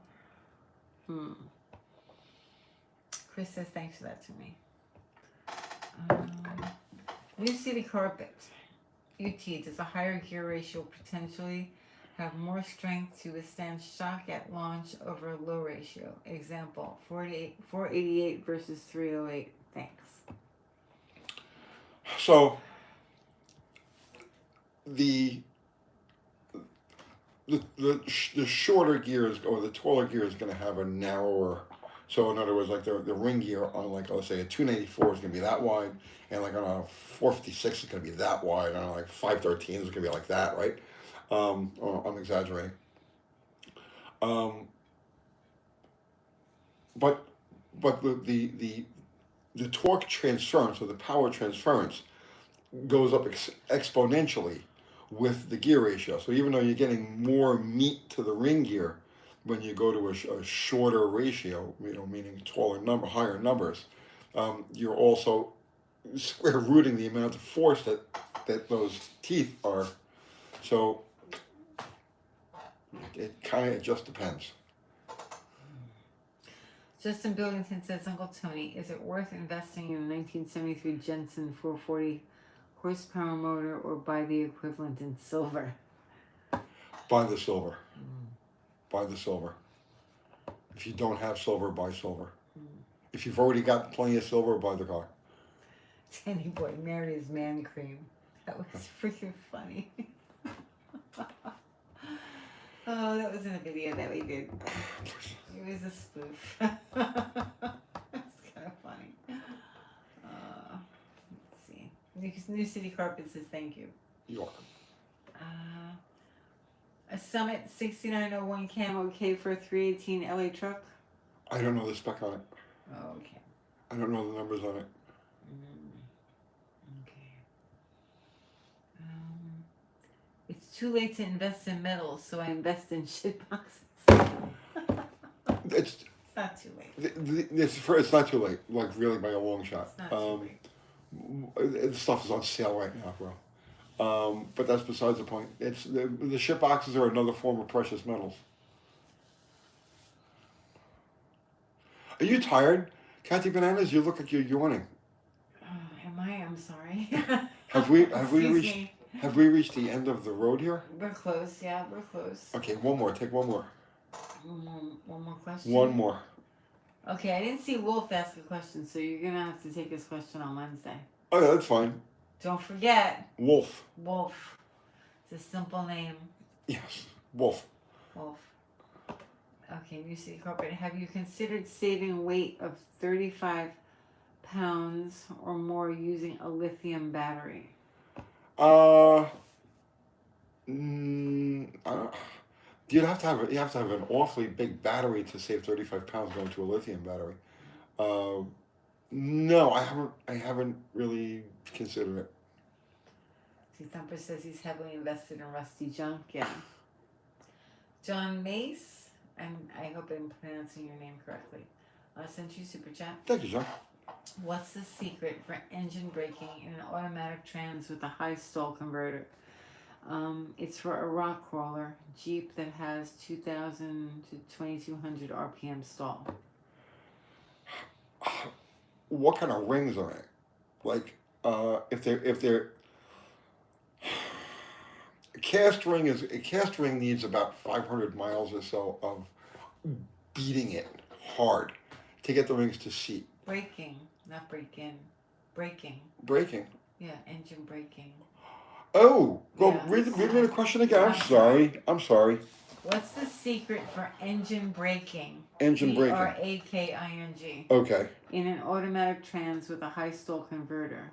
Chris says thanks for that to me. New city carpet. UT, does a higher gear ratio potentially have more strength to withstand shock at launch over a low ratio? Example, 488 versus 308. Thanks. So the shorter gears or the taller gear is going to have a narrower. So in other words, like the ring gear on like let's say a 294 is going to be that wide, and like on a 456 is going to be that wide, and on like 513 is going to be like that, right? I'm exaggerating. But the torque transference or the power transference goes up exponentially with the gear ratio. So even though you're getting more meat to the ring gear when you go to a shorter ratio, meaning higher numbers, you're also square rooting the amount of force that those teeth are. So it just depends. Justin Billington says, Uncle Tony, is it worth investing in a 1973 Jensen 440 horsepower motor or buy the equivalent in silver? Buy the silver. Buy the silver. If you don't have silver, buy silver. If you've already got plenty of silver, buy the car. Danny Boy married his man cream. That was freaking funny. Oh, that was in a video that we did. It was a spoof. It's kind of funny. Let's see. New City Carpet says thank you. You're welcome. A Summit 6901 cam okay for a 318 LA truck? I don't know the spec on it. Oh, okay. I don't know the numbers on it. Okay. It's too late to invest in metals, so I invest in shit boxes. It's not too late. It's not too late, like really by a long shot. It's not too late. The stuff is on sale right now, bro. But that's besides the point. It's the ship boxes are another form of precious metals. Are you tired, Kathy Bananas? You look like you're yawning. Am I? I'm sorry. Have we Excuse reached me. Have we reached the end of the road here? We're close. Yeah, we're close. Okay, one more. Take one more. One more question. One more. Okay, I didn't see Wolf ask a question, so you're gonna have to take his question on Wednesday. Oh yeah, that's fine. Don't forget. Wolf. Wolf. It's a simple name. Yes, Wolf. Wolf. Okay, New City Carpet. Have you considered saving weight of 35 pounds or more using a lithium battery? You have to have an awfully big battery to save 35 pounds going to a lithium battery. No, I haven't really considered it. See, Thumper says he's heavily invested in rusty junk. Yeah. John Mace, and I hope I'm pronouncing your name correctly. I sent you super chat. Thank you, John. What's the secret for engine braking in an automatic trans with a high stall converter? It's for a rock crawler Jeep that has 2,000 to 2,200 RPM stall. What kind of rings are it? Like, if they're a cast ring needs about 500 miles or so of beating it hard to get the rings to seat. Braking, not break in. Braking. Braking. Yeah, engine braking. Oh, go Yeah. read me the question again. I'm sorry. What's the secret for engine braking? Engine braking. braking. Okay. In an automatic trans with a high stall converter.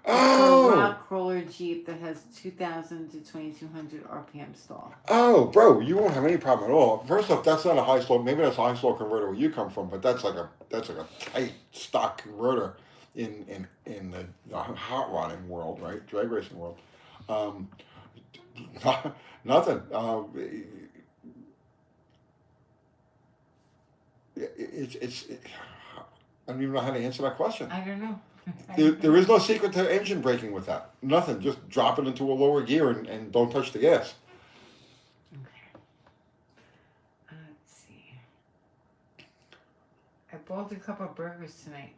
Oh. It's a rock roller Jeep that has 2,000 to 2,200 RPM stall. Oh, bro, you won't have any problem at all. First off, that's not a high slow. Maybe that's a high slow converter where you come from, but that's like a tight stock converter in the hot rodding world, right? Drag racing world. Um, Nothing. I don't even know how to answer that question. I don't know. There is no secret to engine braking with that. Nothing. Just drop it into a lower gear and don't touch the gas. Okay. Let's see. I bought a couple of burgers tonight.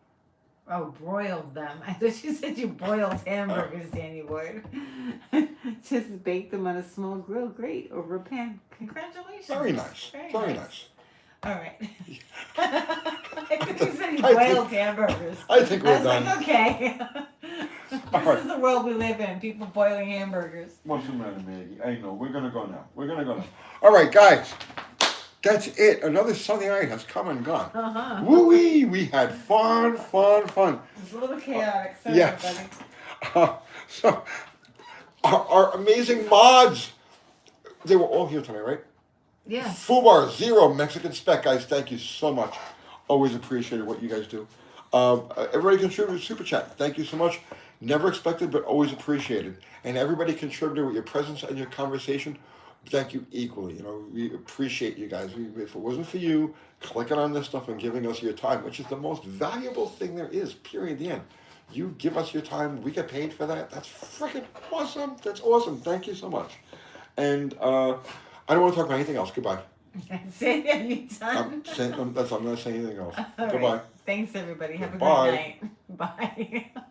Oh, broiled them. I thought you said you boiled hamburgers, Danny Boyd. Just baked them on a small grill. Great. Over a pan. Congratulations. Very nice. Very nice. All right. I think you said you boiled hamburgers. I think we're done. Like, okay. This is the world we live in. People boiling hamburgers. What's the matter, Maggie? I know. We're going to go now. All right, guys. That's it. Another Sunday night has come and gone. Uh-huh. Woo-wee! We had fun. It was a little chaotic. Sorry, yes. So, our amazing mods, they were all here tonight, right? Yes. Fubar Zero Mexican Spec, guys. Thank you so much. Always appreciated what you guys do. Everybody contributed to Super Chat. Thank you so much. Never expected, but always appreciated. And everybody contributed with your presence and your conversation. Thank you equally. You know, we appreciate you guys. If it wasn't for you clicking on this stuff and giving us your time, which is the most valuable thing there is, period, the end. You give us your time, we get paid for that. That's freaking awesome. That's awesome. Thank you so much. And I don't want to talk about anything else. Goodbye. Say it. Are you done? I'm not saying anything else. All Goodbye. right. Thanks, everybody. Have a Bye. good night. Bye.